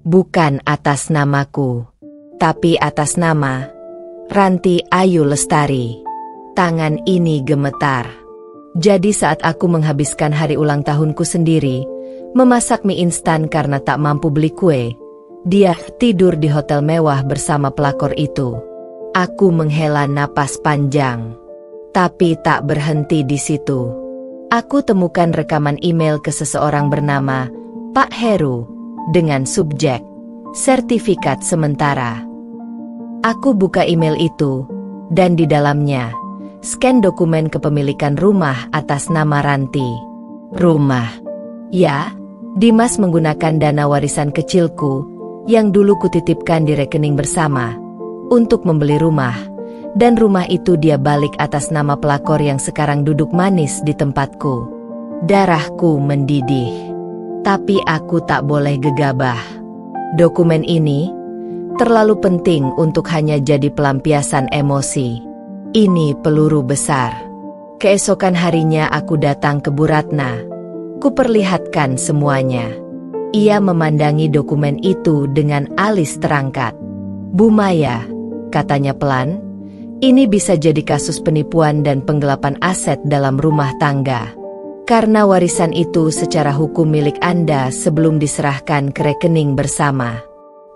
Bukan atas namaku, tapi atas nama Ranti Ayu Lestari. Tangan ini gemetar. Jadi saat aku menghabiskan hari ulang tahunku sendiri, memasak mie instan karena tak mampu beli kue, dia tidur di hotel mewah bersama pelakor itu. Aku menghela napas panjang. Tapi tak berhenti di situ. Aku temukan rekaman email ke seseorang bernama Pak Heru dengan subjek sertifikat sementara. Aku buka email itu, dan di dalamnya scan dokumen kepemilikan rumah atas nama Ranti. Rumah. Ya, Dimas menggunakan dana warisan kecilku yang dulu kutitipkan di rekening bersama untuk membeli rumah, dan rumah itu dia balik atas nama pelakor yang sekarang duduk manis di tempatku. Darahku mendidih, tapi aku tak boleh gegabah. Dokumen ini terlalu penting untuk hanya jadi pelampiasan emosi. Ini peluru besar. Keesokan harinya aku datang ke Bu Ratna. Kuperlihatkan semuanya. Ia memandangi dokumen itu dengan alis terangkat. "Bu Maya," katanya pelan, "ini bisa jadi kasus penipuan dan penggelapan aset dalam rumah tangga. Karena warisan itu secara hukum milik Anda sebelum diserahkan ke rekening bersama.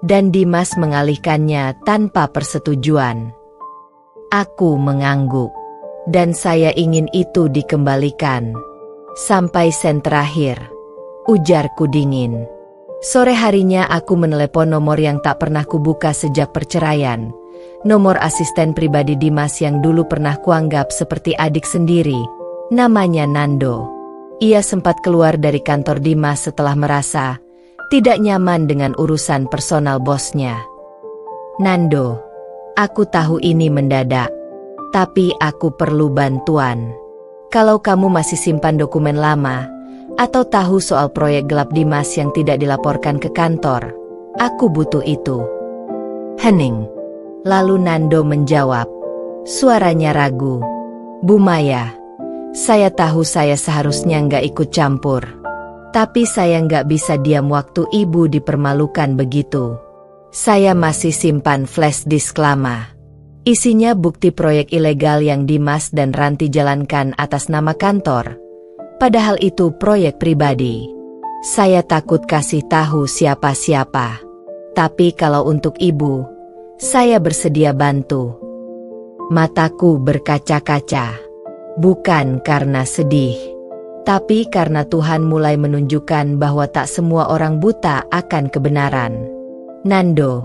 Dan Dimas mengalihkannya tanpa persetujuan." Aku mengangguk. Dan saya ingin itu dikembalikan. Sampai sen terakhir, ujarku dingin. Sore harinya aku menelepon nomor yang tak pernah kubuka sejak perceraian. Nomor asisten pribadi Dimas yang dulu pernah kuanggap seperti adik sendiri. Namanya Nando. Ia sempat keluar dari kantor Dimas setelah merasa tidak nyaman dengan urusan personal bosnya. "Nando, aku tahu ini mendadak, tapi aku perlu bantuan. Kalau kamu masih simpan dokumen lama, atau tahu soal proyek gelap Dimas yang tidak dilaporkan ke kantor, aku butuh itu." Hening. Lalu Nando menjawab, suaranya ragu. "Bu Maya, saya tahu saya seharusnya nggak ikut campur. Tapi saya nggak bisa diam waktu ibu dipermalukan begitu. Saya masih simpan flash disk lama. Isinya bukti proyek ilegal yang Dimas dan Ranti jalankan atas nama kantor. Padahal itu proyek pribadi. Saya takut kasih tahu siapa-siapa. Tapi kalau untuk ibu, saya bersedia bantu." Mataku berkaca-kaca. Bukan karena sedih, tapi karena Tuhan mulai menunjukkan bahwa tak semua orang buta akan kebenaran. "Nando,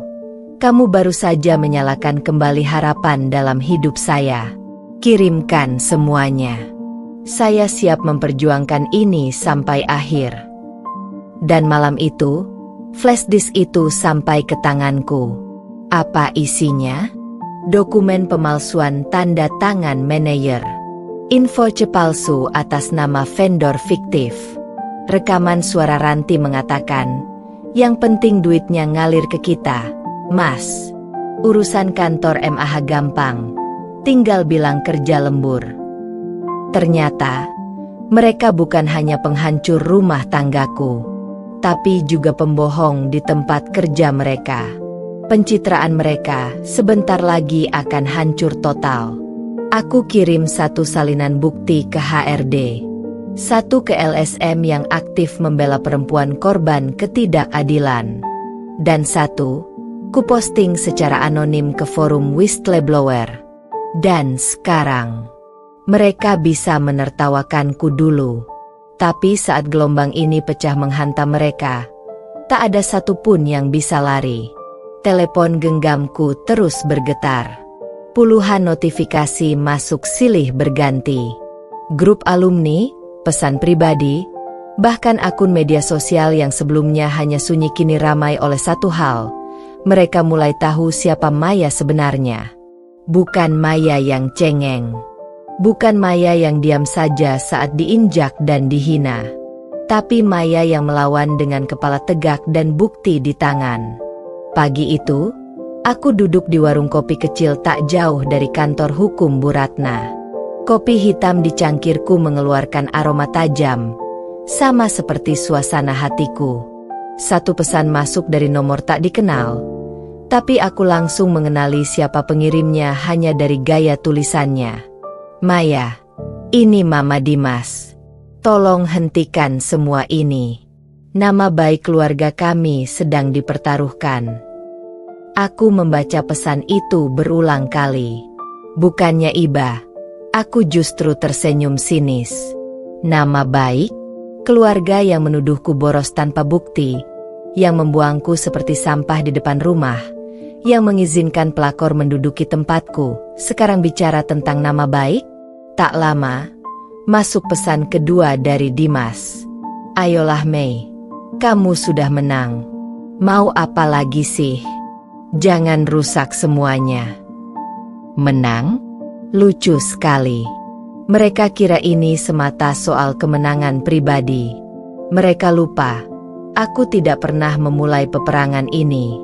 kamu baru saja menyalakan kembali harapan dalam hidup saya. Kirimkan semuanya. Saya siap memperjuangkan ini sampai akhir." Dan malam itu, flash disk itu sampai ke tanganku. Apa isinya? Dokumen pemalsuan tanda tangan manajer. Invoice palsu atas nama vendor fiktif. Rekaman suara Ranti mengatakan, "Yang penting duitnya ngalir ke kita, Mas. Urusan kantor MAH gampang, tinggal bilang kerja lembur." Ternyata, mereka bukan hanya penghancur rumah tanggaku, tapi juga pembohong di tempat kerja mereka. Pencitraan mereka sebentar lagi akan hancur total. Aku kirim satu salinan bukti ke HRD, satu ke LSM yang aktif membela perempuan korban ketidakadilan, dan satu kuposting secara anonim ke forum whistleblower. Dan sekarang, mereka bisa menertawakanku dulu. Tapi saat gelombang ini pecah menghantam mereka, tak ada satupun yang bisa lari. Telepon genggamku terus bergetar. Puluhan notifikasi masuk silih berganti. Grup alumni, pesan pribadi, bahkan akun media sosial yang sebelumnya hanya sunyi kini ramai oleh satu hal. Mereka mulai tahu siapa Maya sebenarnya. Bukan Maya yang cengeng. Bukan Maya yang diam saja saat diinjak dan dihina. Tapi Maya yang melawan dengan kepala tegak dan bukti di tangan. Pagi itu, Aku duduk di warung kopi kecil tak jauh dari kantor hukum Bu Ratna. Kopi hitam di cangkirku mengeluarkan aroma tajam, sama seperti suasana hatiku. Satu pesan masuk dari nomor tak dikenal, tapi aku langsung mengenali siapa pengirimnya hanya dari gaya tulisannya. Maya, ini Mama Dimas. Tolong hentikan semua ini. Nama baik keluarga kami sedang dipertaruhkan. Aku membaca pesan itu berulang kali. Bukannya iba, aku justru tersenyum sinis. Nama baik? Keluarga yang menuduhku boros tanpa bukti, yang membuangku seperti sampah di depan rumah, yang mengizinkan pelakor menduduki tempatku, sekarang bicara tentang nama baik? Tak lama, masuk pesan kedua dari Dimas. Ayolah Mei, kamu sudah menang. Mau apa lagi sih? Jangan rusak semuanya. Menang? Lucu sekali. Mereka kira ini semata soal kemenangan pribadi. Mereka lupa, aku tidak pernah memulai peperangan ini.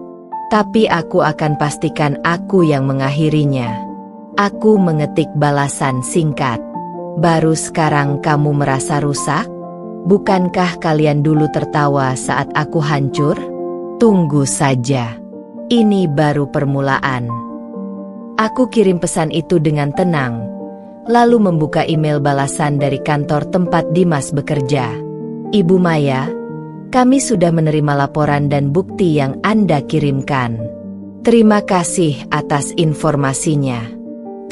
Tapi aku akan pastikan aku yang mengakhirinya. Aku mengetik balasan singkat. Baru sekarang kamu merasa rusak? Bukankah kalian dulu tertawa saat aku hancur? Tunggu saja. Ini baru permulaan. Aku kirim pesan itu dengan tenang, lalu membuka email balasan dari kantor tempat Dimas bekerja. Ibu Maya, kami sudah menerima laporan dan bukti yang Anda kirimkan. Terima kasih atas informasinya.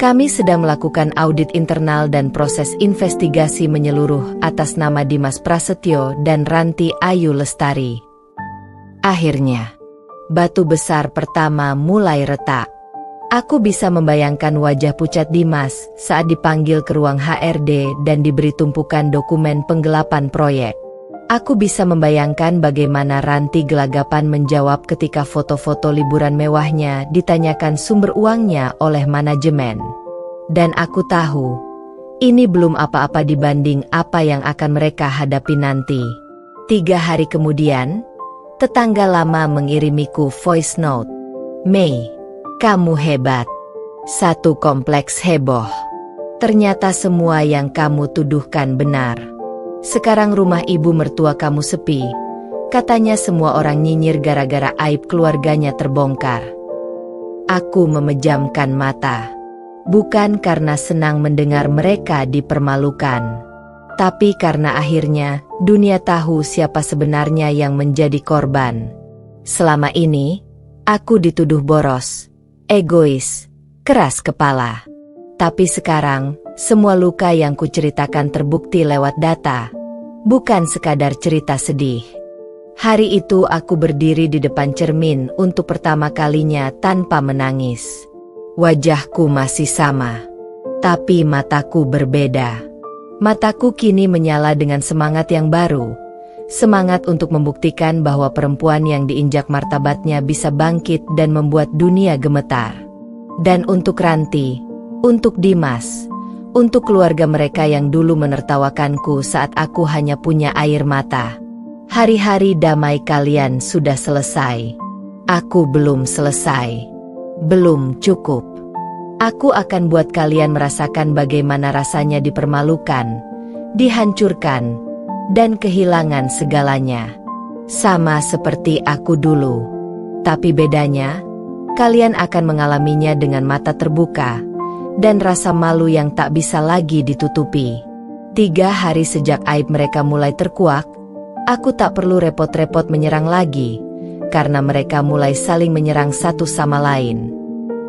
Kami sedang melakukan audit internal dan proses investigasi menyeluruh atas nama Dimas Prasetyo dan Ranti Ayu Lestari. Akhirnya, batu besar pertama mulai retak. Aku bisa membayangkan wajah pucat Dimas saat dipanggil ke ruang HRD dan diberi tumpukan dokumen penggelapan proyek. Aku bisa membayangkan bagaimana Ranti gelagapan menjawab ketika foto-foto liburan mewahnya ditanyakan sumber uangnya oleh manajemen. Dan aku tahu, ini belum apa-apa dibanding apa yang akan mereka hadapi nanti. 3 hari kemudian, tetangga lama mengirimiku voice note. Mei, kamu hebat. Satu kompleks heboh. Ternyata semua yang kamu tuduhkan benar. Sekarang rumah ibu mertua kamu sepi. Katanya semua orang nyinyir gara-gara aib keluarganya terbongkar. Aku memejamkan mata. Bukan karena senang mendengar mereka dipermalukan, tapi karena akhirnya dunia tahu siapa sebenarnya yang menjadi korban. Selama ini, aku dituduh boros, egois, keras kepala. Tapi sekarang, semua luka yang kuceritakan terbukti lewat data, bukan sekadar cerita sedih. Hari itu aku berdiri di depan cermin untuk pertama kalinya tanpa menangis. Wajahku masih sama, tapi mataku berbeda. Mataku kini menyala dengan semangat yang baru. Semangat untuk membuktikan bahwa perempuan yang diinjak martabatnya bisa bangkit dan membuat dunia gemetar. Dan untuk Ranti, untuk Dimas, untuk keluarga mereka yang dulu menertawakanku saat aku hanya punya air mata. Hari-hari damai kalian sudah selesai. Aku belum selesai. Belum cukup. Aku akan buat kalian merasakan bagaimana rasanya dipermalukan, dihancurkan, dan kehilangan segalanya. Sama seperti aku dulu. Tapi bedanya, kalian akan mengalaminya dengan mata terbuka, dan rasa malu yang tak bisa lagi ditutupi. 3 hari sejak aib mereka mulai terkuak, aku tak perlu repot-repot menyerang lagi, karena mereka mulai saling menyerang satu sama lain.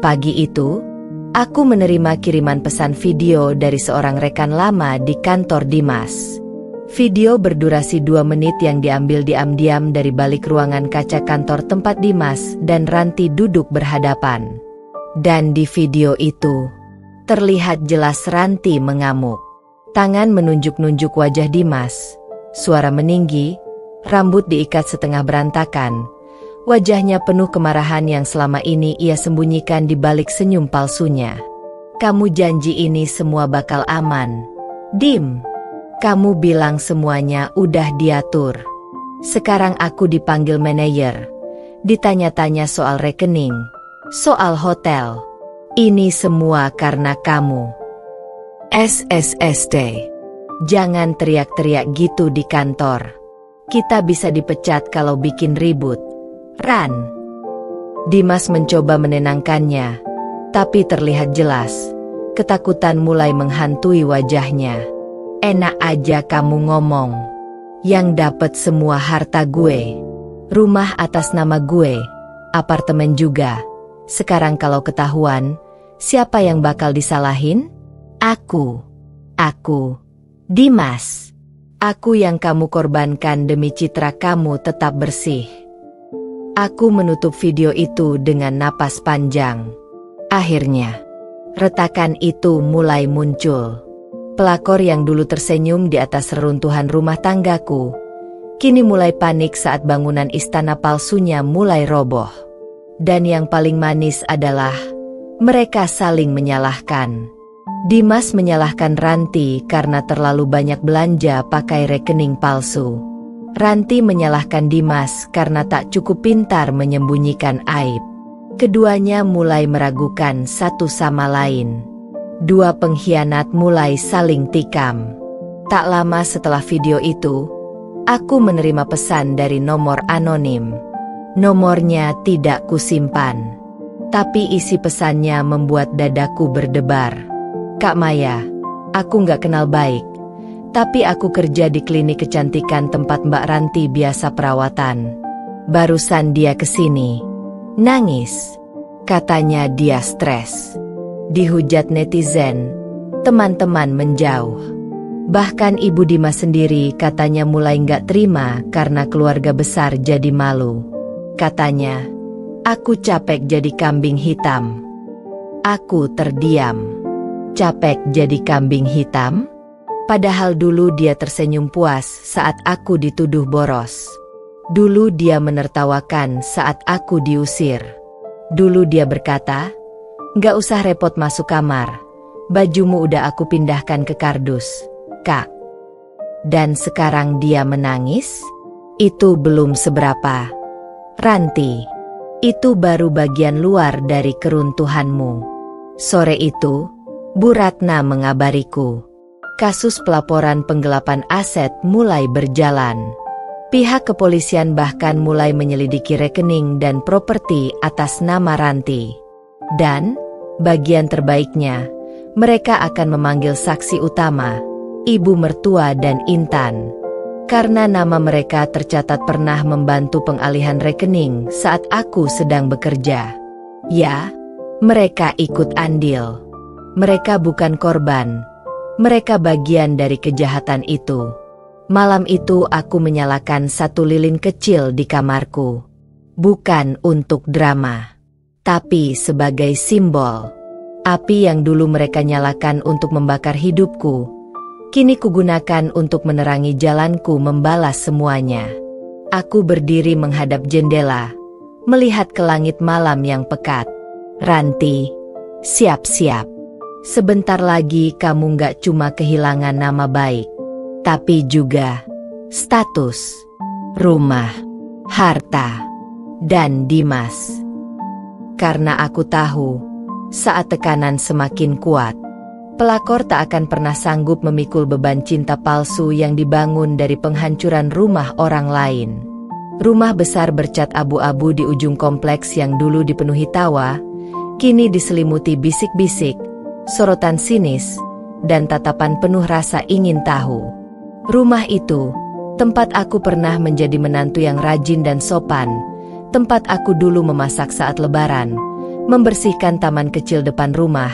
Pagi itu, aku menerima kiriman pesan video dari seorang rekan lama di kantor Dimas. Video berdurasi 2 menit yang diambil diam-diam dari balik ruangan kaca kantor tempat Dimas dan Ranti duduk berhadapan. Dan di video itu, terlihat jelas Ranti mengamuk. Tangan menunjuk-nunjuk wajah Dimas, suara meninggi, rambut diikat setengah berantakan. Wajahnya penuh kemarahan yang selama ini ia sembunyikan di balik senyum palsunya. Kamu janji ini semua bakal aman, Dim. Kamu bilang semuanya udah diatur. Sekarang aku dipanggil manajer, ditanya-tanya soal rekening, Soal hotel. Ini semua karena kamu. SSSD. Jangan teriak-teriak gitu di kantor. Kita bisa dipecat kalau bikin ribut. Ran. Dimas mencoba menenangkannya, tapi terlihat jelas ketakutan mulai menghantui wajahnya. Enak aja kamu ngomong. Yang dapat semua harta gue. Rumah atas nama gue. Apartemen juga. Sekarang kalau ketahuan, siapa yang bakal disalahin? Aku. Dimas. Aku yang kamu korbankan demi citra kamu tetap bersih. Aku menutup video itu dengan napas panjang. Akhirnya, retakan itu mulai muncul. Pelakor yang dulu tersenyum di atas reruntuhan rumah tanggaku, kini mulai panik saat bangunan istana palsunya mulai roboh. Dan yang paling manis adalah, mereka saling menyalahkan. Dimas menyalahkan Ranti karena terlalu banyak belanja pakai rekening palsu. Ranti menyalahkan Dimas karena tak cukup pintar menyembunyikan aib. Keduanya mulai meragukan satu sama lain. Dua pengkhianat mulai saling tikam. Tak lama setelah video itu, aku menerima pesan dari nomor anonim. Nomornya tidak kusimpan, tapi isi pesannya membuat dadaku berdebar. Kak Maya, aku nggak kenal baik, tapi aku kerja di klinik kecantikan tempat Mbak Ranti biasa perawatan. Barusan dia kesini, nangis. Katanya dia stres. Dihujat netizen, teman-teman menjauh. Bahkan Ibu Dimas sendiri katanya mulai nggak terima karena keluarga besar jadi malu. Katanya, aku capek jadi kambing hitam. Aku terdiam. Capek jadi kambing hitam? Padahal dulu dia tersenyum puas saat aku dituduh boros. Dulu dia menertawakan saat aku diusir. Dulu dia berkata, "Nggak usah repot masuk kamar. Bajumu udah aku pindahkan ke kardus, Kak." Dan sekarang dia menangis? Itu belum seberapa. Ranti, itu baru bagian luar dari keruntuhanmu. Sore itu, Bu Ratna mengabariku. Kasus pelaporan penggelapan aset mulai berjalan. Pihak kepolisian bahkan mulai menyelidiki rekening dan properti atas nama Ranti. Dan, bagian terbaiknya, mereka akan memanggil saksi utama, ibu mertua dan Intan. Karena nama mereka tercatat pernah membantu pengalihan rekening saat aku sedang bekerja. Ya, mereka ikut andil. Mereka bukan korban. Mereka bagian dari kejahatan itu. Malam itu aku menyalakan satu lilin kecil di kamarku. Bukan untuk drama, tapi sebagai simbol. Api yang dulu mereka nyalakan untuk membakar hidupku, kini kugunakan untuk menerangi jalanku membalas semuanya. Aku berdiri menghadap jendela, melihat ke langit malam yang pekat. Ranti, siap-siap. Sebentar lagi kamu gak cuma kehilangan nama baik, tapi juga status, rumah, harta, dan Dimas. Karena aku tahu, saat tekanan semakin kuat, pelakor tak akan pernah sanggup memikul beban cinta palsu yang dibangun dari penghancuran rumah orang lain. Rumah besar bercat abu-abu di ujung kompleks yang dulu dipenuhi tawa, kini diselimuti bisik-bisik, sorotan sinis, dan tatapan penuh rasa ingin tahu. Rumah itu, tempat aku pernah menjadi menantu yang rajin dan sopan, tempat aku dulu memasak saat lebaran, membersihkan taman kecil depan rumah,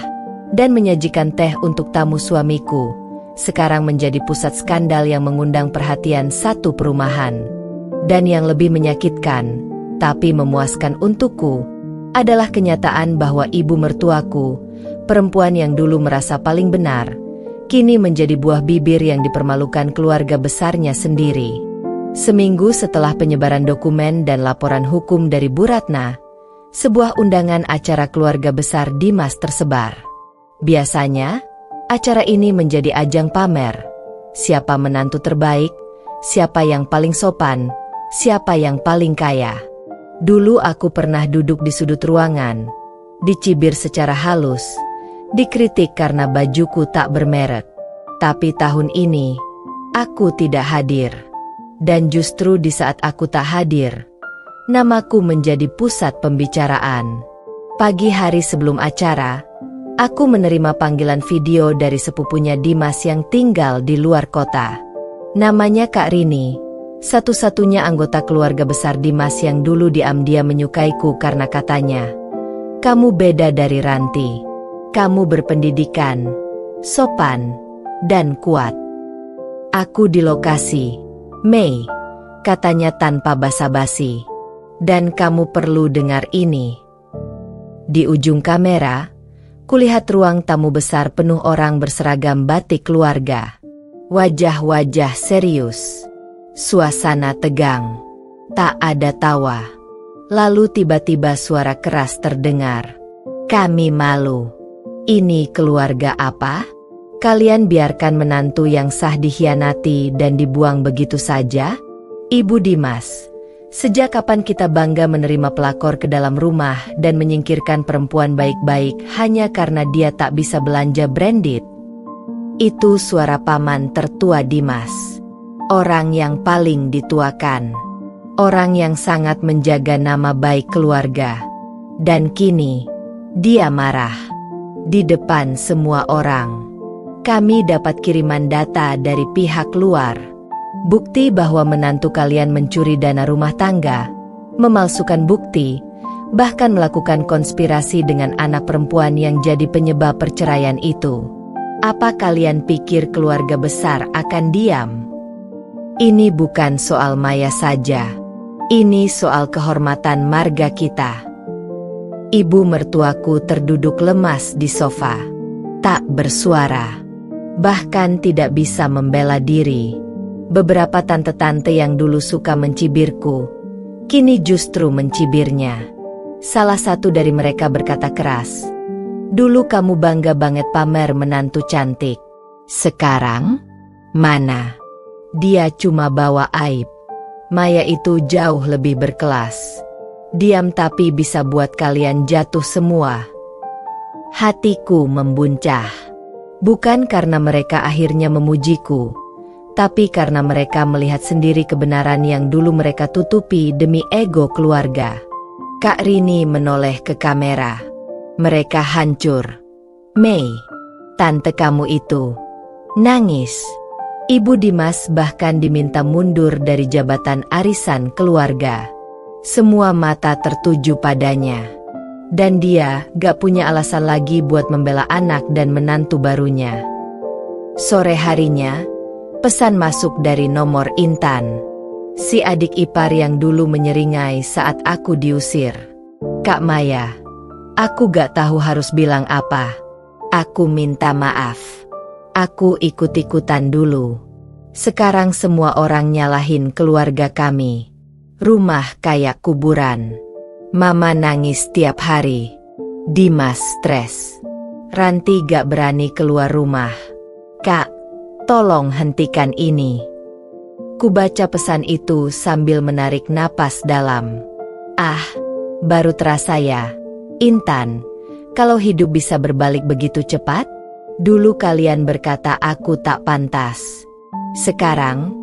dan menyajikan teh untuk tamu suamiku, sekarang menjadi pusat skandal yang mengundang perhatian satu perumahan. Dan yang lebih menyakitkan, tapi memuaskan untukku, adalah kenyataan bahwa ibu mertuaku, perempuan yang dulu merasa paling benar, kini menjadi buah bibir yang dipermalukan keluarga besarnya sendiri. Seminggu setelah penyebaran dokumen dan laporan hukum dari Bu Ratna, sebuah undangan acara keluarga besar Dimas tersebar. Biasanya, acara ini menjadi ajang pamer. Siapa menantu terbaik, siapa yang paling sopan, siapa yang paling kaya. Dulu aku pernah duduk di sudut ruangan, dicibir secara halus, dikritik karena bajuku tak bermerek. Tapi tahun ini, aku tidak hadir. Dan justru di saat aku tak hadir, namaku menjadi pusat pembicaraan. Pagi hari sebelum acara, aku menerima panggilan video dari sepupunya Dimas yang tinggal di luar kota. Namanya Kak Rini, satu-satunya anggota keluarga besar Dimas yang dulu diam-diam menyukaiku karena katanya, "Kamu beda dari Ranti. Kamu berpendidikan, sopan, dan kuat." Aku di lokasi. "Mei," katanya tanpa basa-basi. "Dan kamu perlu dengar ini." Di ujung kamera, kulihat ruang tamu besar penuh orang berseragam batik keluarga. Wajah-wajah serius. Suasana tegang. Tak ada tawa. Lalu tiba-tiba suara keras terdengar. "Kami malu. Ini keluarga apa? Kalian biarkan menantu yang sah dikhianati dan dibuang begitu saja? Ibu Dimas, sejak kapan kita bangga menerima pelakor ke dalam rumah dan menyingkirkan perempuan baik-baik hanya karena dia tak bisa belanja branded?" Itu suara paman tertua Dimas. Orang yang paling dituakan. Orang yang sangat menjaga nama baik keluarga. Dan kini, dia marah. Di depan semua orang. "Kami dapat kiriman data dari pihak luar. Bukti bahwa menantu kalian mencuri dana rumah tangga, memalsukan bukti, bahkan melakukan konspirasi dengan anak perempuan yang jadi penyebab perceraian itu. Apa kalian pikir keluarga besar akan diam? Ini bukan soal Maya saja. Ini soal kehormatan marga kita." Ibu mertuaku terduduk lemas di sofa. Tak bersuara. Bahkan tidak bisa membela diri. Beberapa tante-tante yang dulu suka mencibirku, kini justru mencibirnya. Salah satu dari mereka berkata keras, "Dulu kamu bangga banget pamer menantu cantik. Sekarang, mana? Dia cuma bawa aib. Maya itu jauh lebih berkelas. Diam tapi bisa buat kalian jatuh semua." Hatiku membuncah. Bukan karena mereka akhirnya memujiku, tapi karena mereka melihat sendiri kebenaran yang dulu mereka tutupi demi ego keluarga. Kak Rini menoleh ke kamera. Mereka hancur. "Mei, tante kamu itu nangis." Ibu Dimas bahkan diminta mundur dari jabatan arisan keluarga. Semua mata tertuju padanya. Dan dia gak punya alasan lagi buat membela anak dan menantu barunya. Sore harinya, pesan masuk dari nomor Intan. Si adik ipar yang dulu menyeringai saat aku diusir. "Kak Maya, aku gak tahu harus bilang apa. Aku minta maaf. Aku ikut-ikutan dulu. Sekarang semua orang nyalahin keluarga kami. Rumah kayak kuburan. Mama nangis tiap hari. Dimas stres. Ranti gak berani keluar rumah. Kak, tolong hentikan ini." Kubaca pesan itu sambil menarik napas dalam. "Ah, baru terasa ya, Intan, kalau hidup bisa berbalik begitu cepat? Dulu kalian berkata aku tak pantas. Sekarang,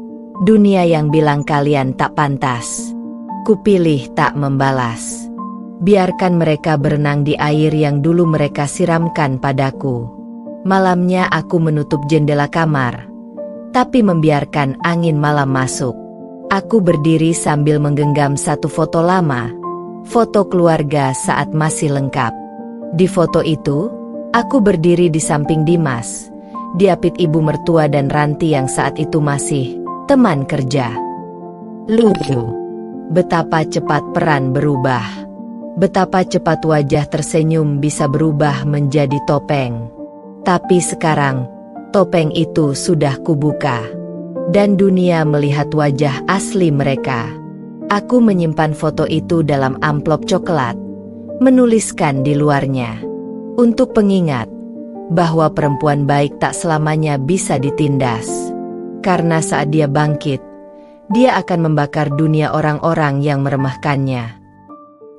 dunia yang bilang kalian tak pantas. Kupilih tak membalas. Biarkan mereka berenang di air yang dulu mereka siramkan padaku. Malamnya aku menutup jendela kamar, tapi membiarkan angin malam masuk. Aku berdiri sambil menggenggam satu foto lama, foto keluarga saat masih lengkap. Di foto itu, aku berdiri di samping Dimas, diapit ibu mertua dan Ranti yang saat itu masih teman kerja. Lucu. Betapa cepat peran berubah. Betapa cepat wajah tersenyum bisa berubah menjadi topeng. Tapi sekarang, topeng itu sudah kubuka. Dan dunia melihat wajah asli mereka. Aku menyimpan foto itu dalam amplop coklat. Menuliskan di luarnya. Untuk pengingat, bahwa perempuan baik tak selamanya bisa ditindas. Karena saat dia bangkit, dia akan membakar dunia orang-orang yang meremehkannya.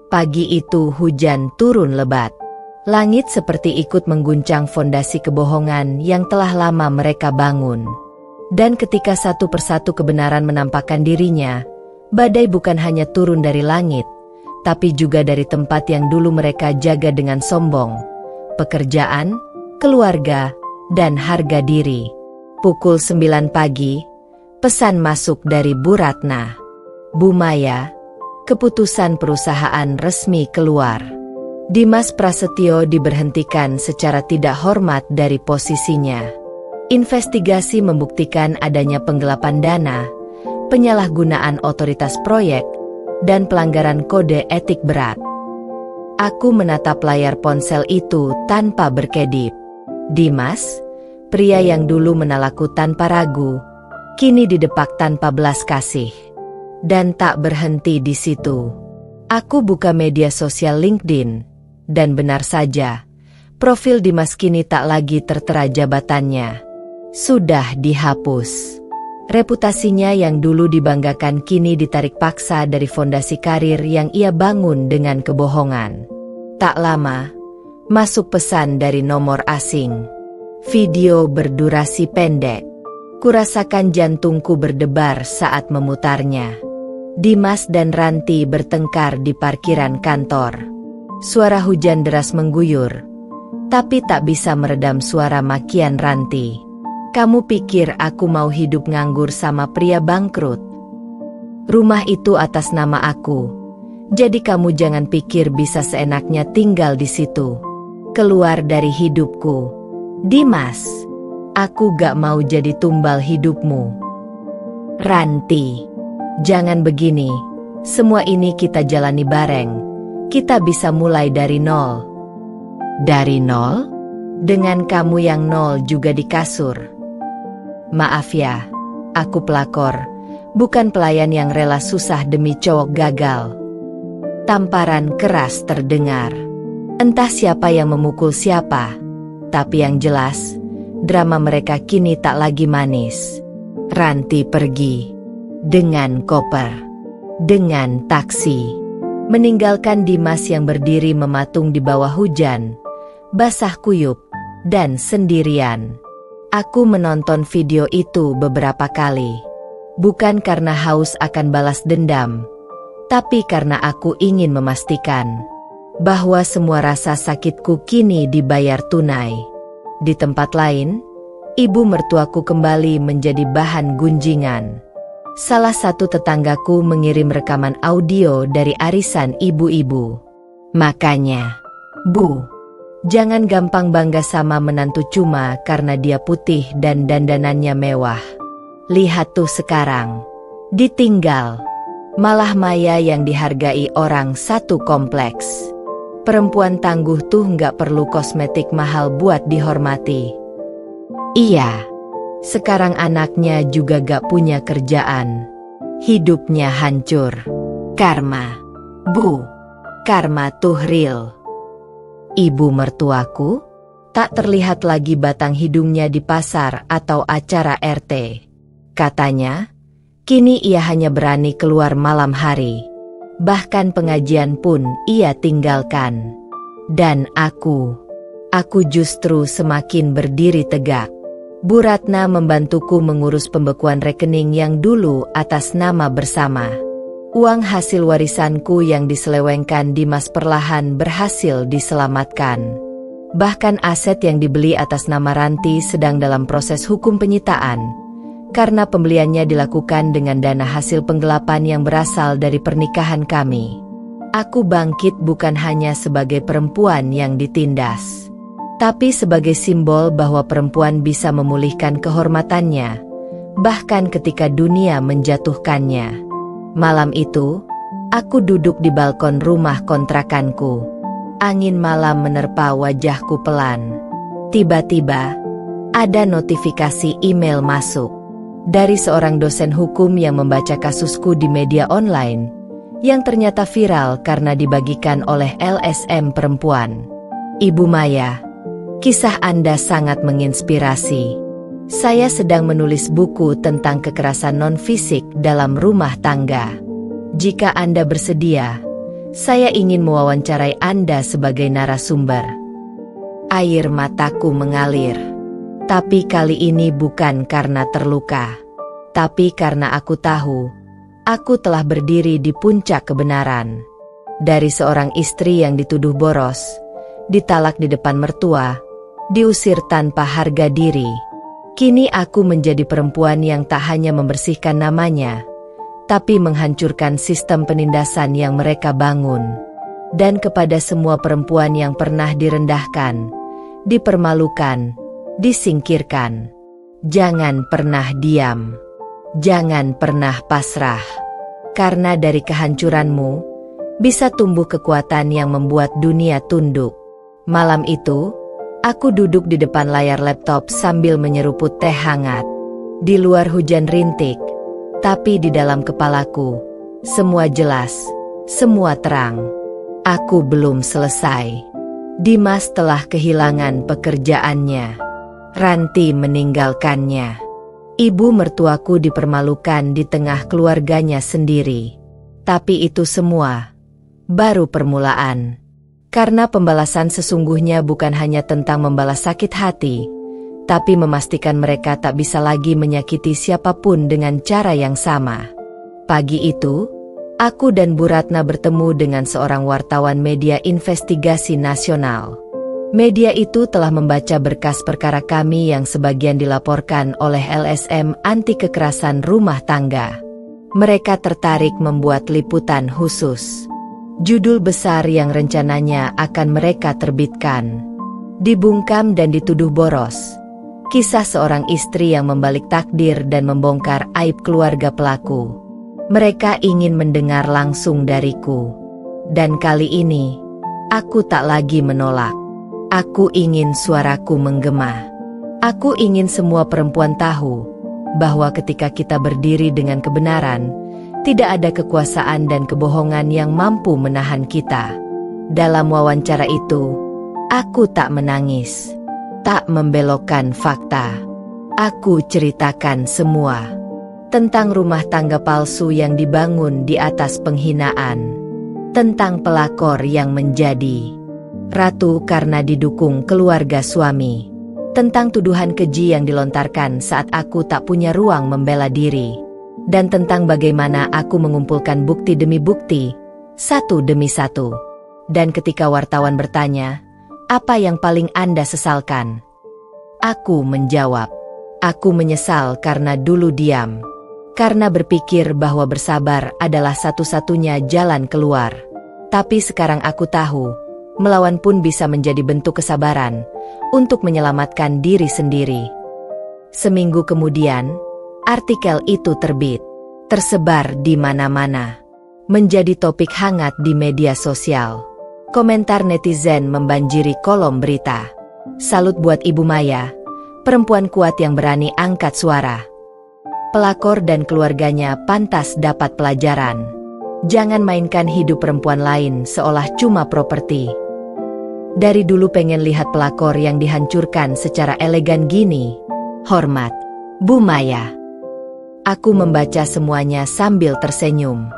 Pagi itu hujan turun lebat. Langit seperti ikut mengguncang fondasi kebohongan yang telah lama mereka bangun. Dan ketika satu persatu kebenaran menampakkan dirinya, badai bukan hanya turun dari langit, tapi juga dari tempat yang dulu mereka jaga dengan sombong. Pekerjaan, keluarga, dan harga diri. Pukul 9 pagi, pesan masuk dari Bu Ratna. Bu Maya, keputusan perusahaan resmi keluar. Dimas Prasetyo diberhentikan secara tidak hormat dari posisinya. Investigasi membuktikan adanya penggelapan dana, penyalahgunaan otoritas proyek, dan pelanggaran kode etik berat. Aku menatap layar ponsel itu tanpa berkedip. Dimas, pria yang dulu menalaku tanpa ragu, kini didepak tanpa belas kasih. Dan tak berhenti di situ. Aku buka media sosial LinkedIn. Dan benar saja, profil Dimas kini tak lagi tertera jabatannya. Sudah dihapus. Reputasinya yang dulu dibanggakan kini ditarik paksa dari fondasi karir yang ia bangun dengan kebohongan. Tak lama, masuk pesan dari nomor asing. Video berdurasi pendek. Kurasakan jantungku berdebar saat memutarnya. Dimas dan Ranti bertengkar di parkiran kantor. Suara hujan deras mengguyur, tapi tak bisa meredam suara makian Ranti. Kamu pikir aku mau hidup nganggur sama pria bangkrut? Rumah itu atas nama aku, jadi kamu jangan pikir bisa seenaknya tinggal di situ. Keluar dari hidupku, Dimas. Aku gak mau jadi tumbal hidupmu. Ranti, jangan begini. Semua ini kita jalani bareng. Kita bisa mulai dari nol. Dari nol? Dengan kamu yang nol juga di kasur. Maaf ya, aku pelakor, bukan pelayan yang rela susah demi cowok gagal. Tamparan keras terdengar. Entah siapa yang memukul siapa, tapi yang jelas, drama mereka kini tak lagi manis. Ranti pergi. Dengan koper. Dengan taksi. Meninggalkan Dimas yang berdiri mematung di bawah hujan, basah kuyup, dan sendirian. Aku menonton video itu beberapa kali. Bukan karena haus akan balas dendam, tapi karena aku ingin memastikan bahwa semua rasa sakitku kini dibayar tunai. Di tempat lain, ibu mertuaku kembali menjadi bahan gunjingan. Salah satu tetanggaku mengirim rekaman audio dari arisan ibu-ibu. Makanya, Bu, jangan gampang bangga sama menantu cuma karena dia putih dan dandanannya mewah. Lihat tuh sekarang, ditinggal. Malah Maya yang dihargai orang satu kompleks. Perempuan tangguh tuh nggak perlu kosmetik mahal buat dihormati. Iya. Sekarang anaknya juga gak punya kerjaan. Hidupnya hancur. Karma. Bu, karma tuh real. Ibu mertuaku tak terlihat lagi batang hidungnya di pasar atau acara RT. Katanya, kini ia hanya berani keluar malam hari. Bahkan pengajian pun ia tinggalkan. Dan aku justru semakin berdiri tegak. Bu Ratna membantuku mengurus pembekuan rekening yang dulu atas nama bersama. Uang hasil warisanku yang diselewengkan Dimas perlahan berhasil diselamatkan. Bahkan aset yang dibeli atas nama Ranti sedang dalam proses hukum penyitaan, karena pembeliannya dilakukan dengan dana hasil penggelapan yang berasal dari pernikahan kami. Aku bangkit bukan hanya sebagai perempuan yang ditindas, tapi sebagai simbol bahwa perempuan bisa memulihkan kehormatannya, bahkan ketika dunia menjatuhkannya. Malam itu, aku duduk di balkon rumah kontrakanku. Angin malam menerpa wajahku pelan. Tiba-tiba, ada notifikasi email masuk dari seorang dosen hukum yang membaca kasusku di media online, yang ternyata viral karena dibagikan oleh LSM perempuan. Ibu Maya, kisah Anda sangat menginspirasi. Saya sedang menulis buku tentang kekerasan non-fisik dalam rumah tangga. Jika Anda bersedia, saya ingin mewawancarai Anda sebagai narasumber. Air mataku mengalir. Tapi kali ini bukan karena terluka. Tapi karena aku tahu, aku telah berdiri di puncak kebenaran. Dari seorang istri yang dituduh boros, ditalak di depan mertua, diusir tanpa harga diri. Kini aku menjadi perempuan yang tak hanya membersihkan namanya, tapi menghancurkan sistem penindasan yang mereka bangun. Dan kepada semua perempuan yang pernah direndahkan, dipermalukan, disingkirkan, jangan pernah diam. Jangan pernah pasrah. Karena dari kehancuranmu, bisa tumbuh kekuatan yang membuat dunia tunduk. Malam itu, aku duduk di depan layar laptop sambil menyeruput teh hangat. Di luar hujan rintik, tapi di dalam kepalaku, semua jelas, semua terang. Aku belum selesai. Dimas telah kehilangan pekerjaannya. Ranti meninggalkannya. Ibu mertuaku dipermalukan di tengah keluarganya sendiri. Tapi itu semua baru permulaan. Karena pembalasan sesungguhnya bukan hanya tentang membalas sakit hati, tapi memastikan mereka tak bisa lagi menyakiti siapapun dengan cara yang sama. Pagi itu, aku dan Bu Ratna bertemu dengan seorang wartawan media investigasi nasional. Media itu telah membaca berkas perkara kami yang sebagian dilaporkan oleh LSM Anti Kekerasan Rumah Tangga. Mereka tertarik membuat liputan khusus. Judul besar yang rencananya akan mereka terbitkan. Dibungkam dan dituduh boros. Kisah seorang istri yang membalik takdir dan membongkar aib keluarga pelaku. Mereka ingin mendengar langsung dariku. Dan kali ini, aku tak lagi menolak. Aku ingin suaraku menggema. Aku ingin semua perempuan tahu bahwa ketika kita berdiri dengan kebenaran, tidak ada kekuasaan dan kebohongan yang mampu menahan kita. Dalam wawancara itu, aku tak menangis, tak membelokkan fakta. Aku ceritakan semua tentang rumah tangga palsu yang dibangun di atas penghinaan, tentang pelakor yang menjadi ratu karena didukung keluarga suami, tentang tuduhan keji yang dilontarkan saat aku tak punya ruang membela diri, dan tentang bagaimana aku mengumpulkan bukti demi bukti, satu demi satu. Dan ketika wartawan bertanya, apa yang paling Anda sesalkan? Aku menjawab, aku menyesal karena dulu diam, karena berpikir bahwa bersabar adalah satu-satunya jalan keluar. Tapi sekarang aku tahu, melawan pun bisa menjadi bentuk kesabaran untuk menyelamatkan diri sendiri. Seminggu kemudian, artikel itu terbit, tersebar di mana-mana, menjadi topik hangat di media sosial. Komentar netizen membanjiri kolom berita. Salut buat Ibu Maya, perempuan kuat yang berani angkat suara. Pelakor dan keluarganya pantas dapat pelajaran. Jangan mainkan hidup perempuan lain seolah cuma properti. Dari dulu pengen lihat pelakor yang dihancurkan secara elegan gini. Hormat, Bu Maya. Aku membaca semuanya sambil tersenyum.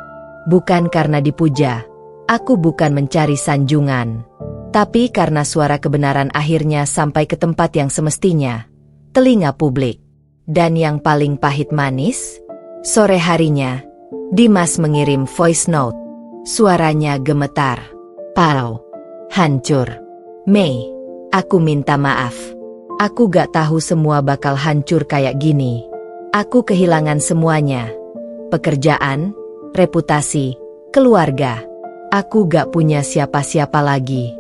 Bukan karena dipuja, aku bukan mencari sanjungan. Tapi karena suara kebenaran akhirnya sampai ke tempat yang semestinya, telinga publik. Dan yang paling pahit manis, sore harinya, Dimas mengirim voice note. Suaranya gemetar. Pau. Hancur. Mei, aku minta maaf. Aku gak tahu semua bakal hancur kayak gini. Aku kehilangan semuanya. Pekerjaan, reputasi, keluarga. Aku gak punya siapa-siapa lagi.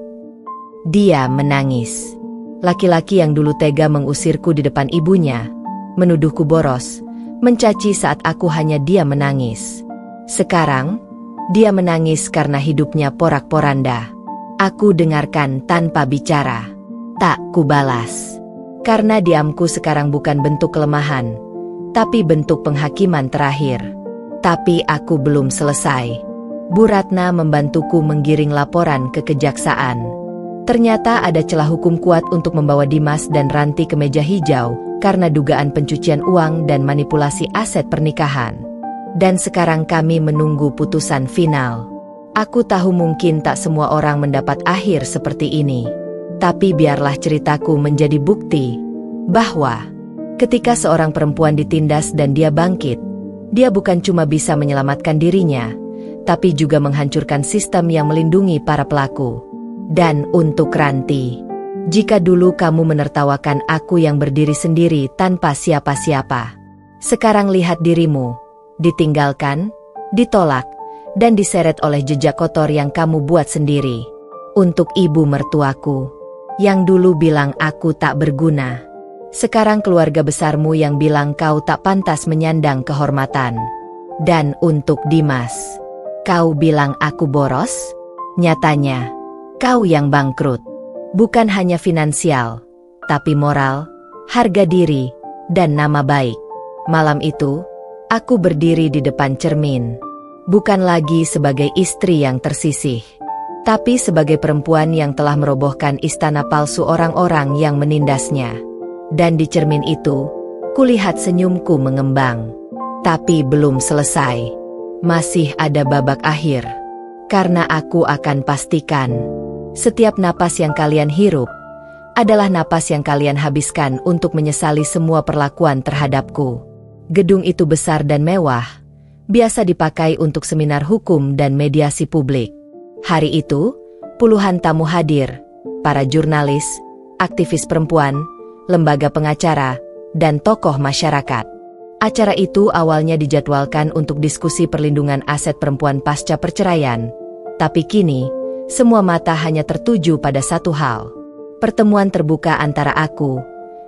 Dia menangis. Laki-laki yang dulu tega mengusirku di depan ibunya, menuduhku boros, mencaci saat aku hanya dia menangis. Sekarang, dia menangis karena hidupnya porak-poranda. Aku dengarkan tanpa bicara. Tak kubalas. Karena diamku sekarang bukan bentuk kelemahan, tapi bentuk penghakiman terakhir. Tapi aku belum selesai. Bu Ratna membantuku menggiring laporan ke kejaksaan. Ternyata ada celah hukum kuat untuk membawa Dimas dan Ranti ke meja hijau karena dugaan pencucian uang dan manipulasi aset pernikahan. Dan sekarang kami menunggu putusan final. Aku tahu mungkin tak semua orang mendapat akhir seperti ini. Tapi biarlah ceritaku menjadi bukti bahwa ketika seorang perempuan ditindas dan dia bangkit, dia bukan cuma bisa menyelamatkan dirinya, tapi juga menghancurkan sistem yang melindungi para pelaku. Dan untuk Ranti, jika dulu kamu menertawakan aku yang berdiri sendiri tanpa siapa-siapa, sekarang lihat dirimu, ditinggalkan, ditolak, dan diseret oleh jejak kotor yang kamu buat sendiri. Untuk ibu mertuaku, yang dulu bilang aku tak berguna, sekarang keluarga besarmu yang bilang kau tak pantas menyandang kehormatan. Dan untuk Dimas, kau bilang aku boros, nyatanya kau yang bangkrut. Bukan hanya finansial, tapi moral, harga diri, dan nama baik. Malam itu, aku berdiri di depan cermin. Bukan lagi sebagai istri yang tersisih, tapi sebagai perempuan yang telah merobohkan istana palsu orang-orang yang menindasnya. Dan di cermin itu, kulihat senyumku mengembang. Tapi belum selesai. Masih ada babak akhir. Karena aku akan pastikan, setiap napas yang kalian hirup adalah napas yang kalian habiskan untuk menyesali semua perlakuan terhadapku. Gedung itu besar dan mewah, biasa dipakai untuk seminar hukum dan mediasi publik. Hari itu, puluhan tamu hadir, para jurnalis, aktivis perempuan, lembaga pengacara, dan tokoh masyarakat. Acara itu awalnya dijadwalkan untuk diskusi perlindungan aset perempuan pasca perceraian, tapi kini, semua mata hanya tertuju pada satu hal. Pertemuan terbuka antara aku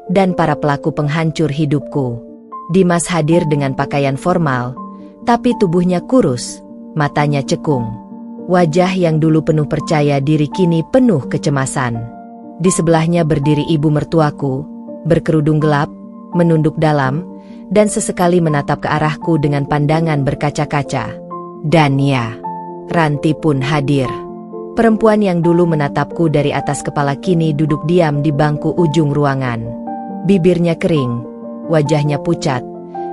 dan para pelaku penghancur hidupku. Dimas hadir dengan pakaian formal, tapi tubuhnya kurus, matanya cekung. Wajah yang dulu penuh percaya diri kini penuh kecemasan. Di sebelahnya berdiri ibu mertuaku, berkerudung gelap, menunduk dalam, dan sesekali menatap ke arahku dengan pandangan berkaca-kaca. Dan ya, Ranti pun hadir. Perempuan yang dulu menatapku dari atas kepala kini duduk diam di bangku ujung ruangan. Bibirnya kering, wajahnya pucat,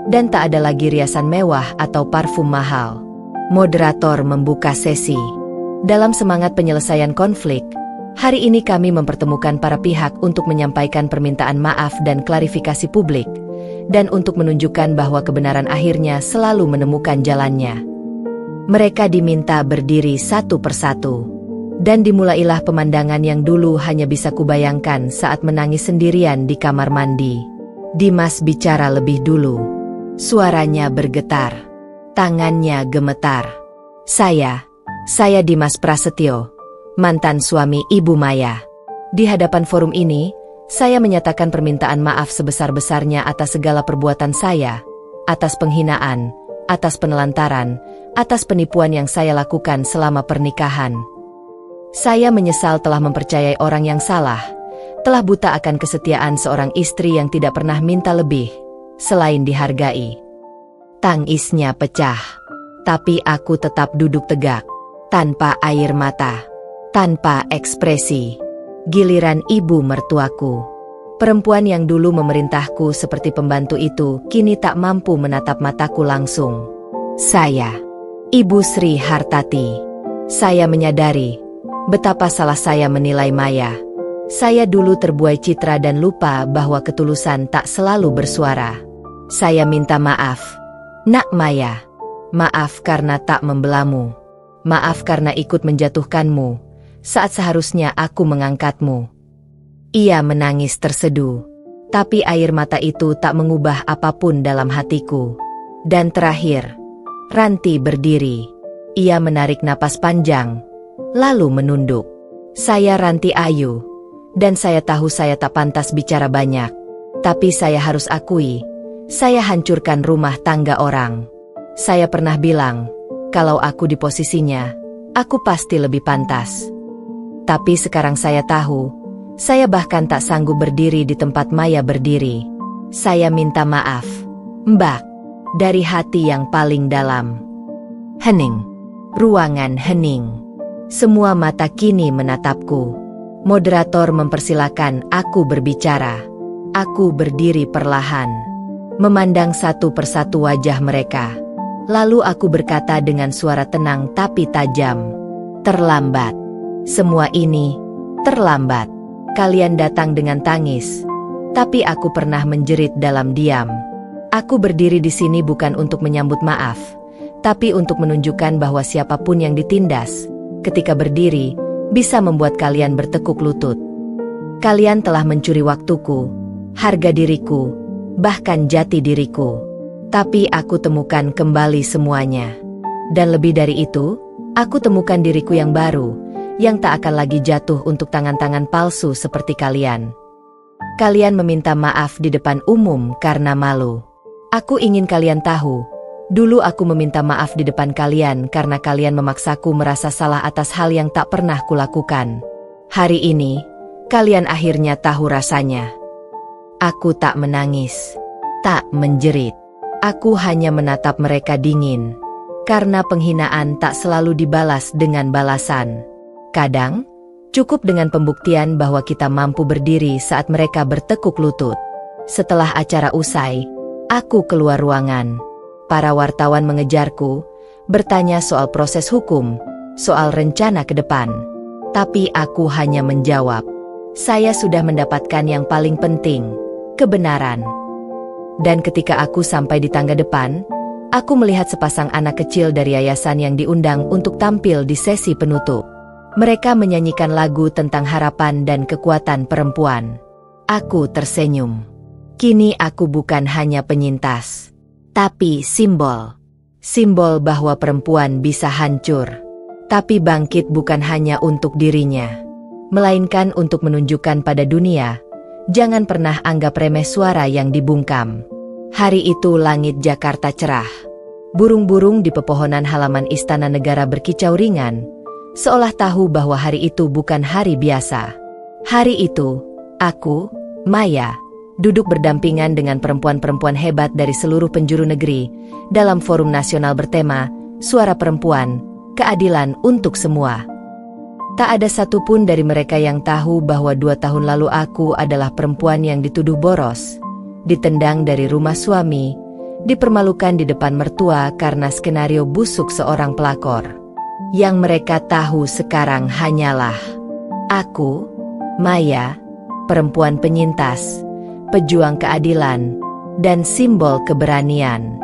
dan tak ada lagi riasan mewah atau parfum mahal. Moderator membuka sesi. Dalam semangat penyelesaian konflik, hari ini kami mempertemukan para pihak untuk menyampaikan permintaan maaf dan klarifikasi publik, dan untuk menunjukkan bahwa kebenaran akhirnya selalu menemukan jalannya. Mereka diminta berdiri satu persatu. Dan dimulailah pemandangan yang dulu hanya bisa kubayangkan saat menangis sendirian di kamar mandi. Dimas bicara lebih dulu. Suaranya bergetar. Tangannya gemetar. Saya Dimas Prasetyo, mantan suami Ibu Maya. Di hadapan forum ini, saya menyatakan permintaan maaf sebesar-besarnya atas segala perbuatan saya, atas penghinaan, atas penelantaran, atas penipuan yang saya lakukan selama pernikahan. Saya menyesal telah mempercayai orang yang salah, telah buta akan kesetiaan seorang istri yang tidak pernah minta lebih, selain dihargai. Tangisnya pecah, tapi aku tetap duduk tegak, tanpa air mata, tanpa ekspresi. Giliran ibu mertuaku, perempuan yang dulu memerintahku seperti pembantu itu, kini tak mampu menatap mataku langsung. Saya, Ibu Sri Hartati. Saya menyadari betapa salah saya menilai Maya. Saya dulu terbuai citra dan lupa bahwa ketulusan tak selalu bersuara. Saya minta maaf, Nak Maya. Maaf karena tak membelamu. Maaf karena ikut menjatuhkanmu, saat seharusnya aku mengangkatmu. Ia menangis terseduh, tapi air mata itu tak mengubah apapun dalam hatiku. Dan terakhir, Ranti berdiri. Ia menarik napas panjang, lalu menunduk. Saya Ranti Ayu, dan saya tahu saya tak pantas bicara banyak. Tapi saya harus akui, saya hancurkan rumah tangga orang. Saya pernah bilang, kalau aku di posisinya, aku pasti lebih pantas. Tapi sekarang saya tahu, saya bahkan tak sanggup berdiri di tempat Maya berdiri. Saya minta maaf, Mbak, dari hati yang paling dalam. Hening. Ruangan hening. Semua mata kini menatapku. Moderator mempersilakan aku berbicara. Aku berdiri perlahan, memandang satu persatu wajah mereka. Lalu aku berkata dengan suara tenang tapi tajam. Terlambat. Semua ini terlambat. Kalian datang dengan tangis, tapi aku pernah menjerit dalam diam. Aku berdiri di sini bukan untuk menyambut maaf, tapi untuk menunjukkan bahwa siapapun yang ditindas, ketika berdiri, bisa membuat kalian bertekuk lutut. Kalian telah mencuri waktuku, harga diriku, bahkan jati diriku. Tapi aku temukan kembali semuanya. Dan lebih dari itu, aku temukan diriku yang baru, yang tak akan lagi jatuh untuk tangan-tangan palsu seperti kalian. Kalian meminta maaf di depan umum karena malu. Aku ingin kalian tahu, dulu aku meminta maaf di depan kalian karena kalian memaksaku merasa salah atas hal yang tak pernah kulakukan. Hari ini, kalian akhirnya tahu rasanya. Aku tak menangis, tak menjerit. Aku hanya menatap mereka dingin. Karena penghinaan tak selalu dibalas dengan balasan. Kadang, cukup dengan pembuktian bahwa kita mampu berdiri saat mereka bertekuk lutut. Setelah acara usai, aku keluar ruangan. Para wartawan mengejarku, bertanya soal proses hukum, soal rencana ke depan. Tapi aku hanya menjawab, saya sudah mendapatkan yang paling penting, kebenaran. Dan ketika aku sampai di tangga depan, aku melihat sepasang anak kecil dari yayasan yang diundang untuk tampil di sesi penutup. Mereka menyanyikan lagu tentang harapan dan kekuatan perempuan. Aku tersenyum. Kini aku bukan hanya penyintas, tapi simbol. Simbol bahwa perempuan bisa hancur, tapi bangkit bukan hanya untuk dirinya, melainkan untuk menunjukkan pada dunia, jangan pernah anggap remeh suara yang dibungkam. Hari itu langit Jakarta cerah. Burung-burung di pepohonan halaman Istana Negara berkicau ringan, seolah tahu bahwa hari itu bukan hari biasa. Hari itu, aku, Maya, duduk berdampingan dengan perempuan-perempuan hebat dari seluruh penjuru negeri dalam forum nasional bertema Suara Perempuan, Keadilan untuk Semua. Tak ada satupun dari mereka yang tahu bahwa 2 tahun lalu aku adalah perempuan yang dituduh boros, ditendang dari rumah suami, dipermalukan di depan mertua karena skenario busuk seorang pelakor. Yang mereka tahu sekarang hanyalah aku, Maya, perempuan penyintas, pejuang keadilan, dan simbol keberanian.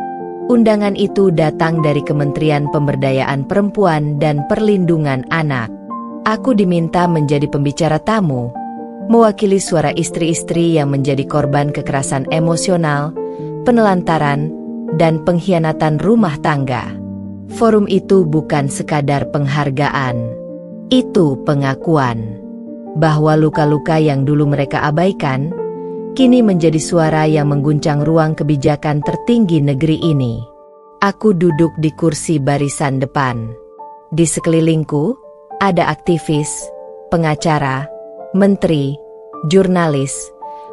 Undangan itu datang dari Kementerian Pemberdayaan Perempuan dan Perlindungan Anak. Aku diminta menjadi pembicara tamu, mewakili suara istri-istri yang menjadi korban kekerasan emosional, penelantaran, dan pengkhianatan rumah tangga. Forum itu bukan sekadar penghargaan. Itu pengakuan bahwa luka-luka yang dulu mereka abaikan, kini menjadi suara yang mengguncang ruang kebijakan tertinggi negeri ini. Aku duduk di kursi barisan depan. Di sekelilingku, ada aktivis, pengacara, menteri, jurnalis,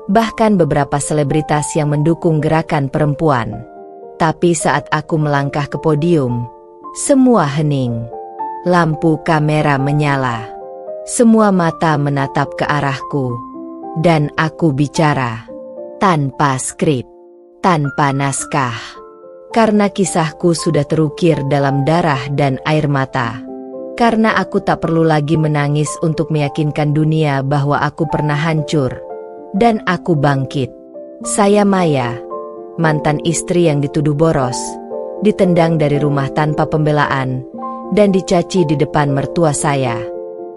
bahkan beberapa selebritas yang mendukung gerakan perempuan. Tapi saat aku melangkah ke podium, semua hening. Lampu kamera menyala. Semua mata menatap ke arahku. Dan aku bicara. Tanpa skrip. Tanpa naskah. Karena kisahku sudah terukir dalam darah dan air mata. Karena aku tak perlu lagi menangis untuk meyakinkan dunia bahwa aku pernah hancur. Dan aku bangkit. Saya Maya, mantan istri yang dituduh boros, ditendang dari rumah tanpa pembelaan, dan dicaci di depan mertua saya.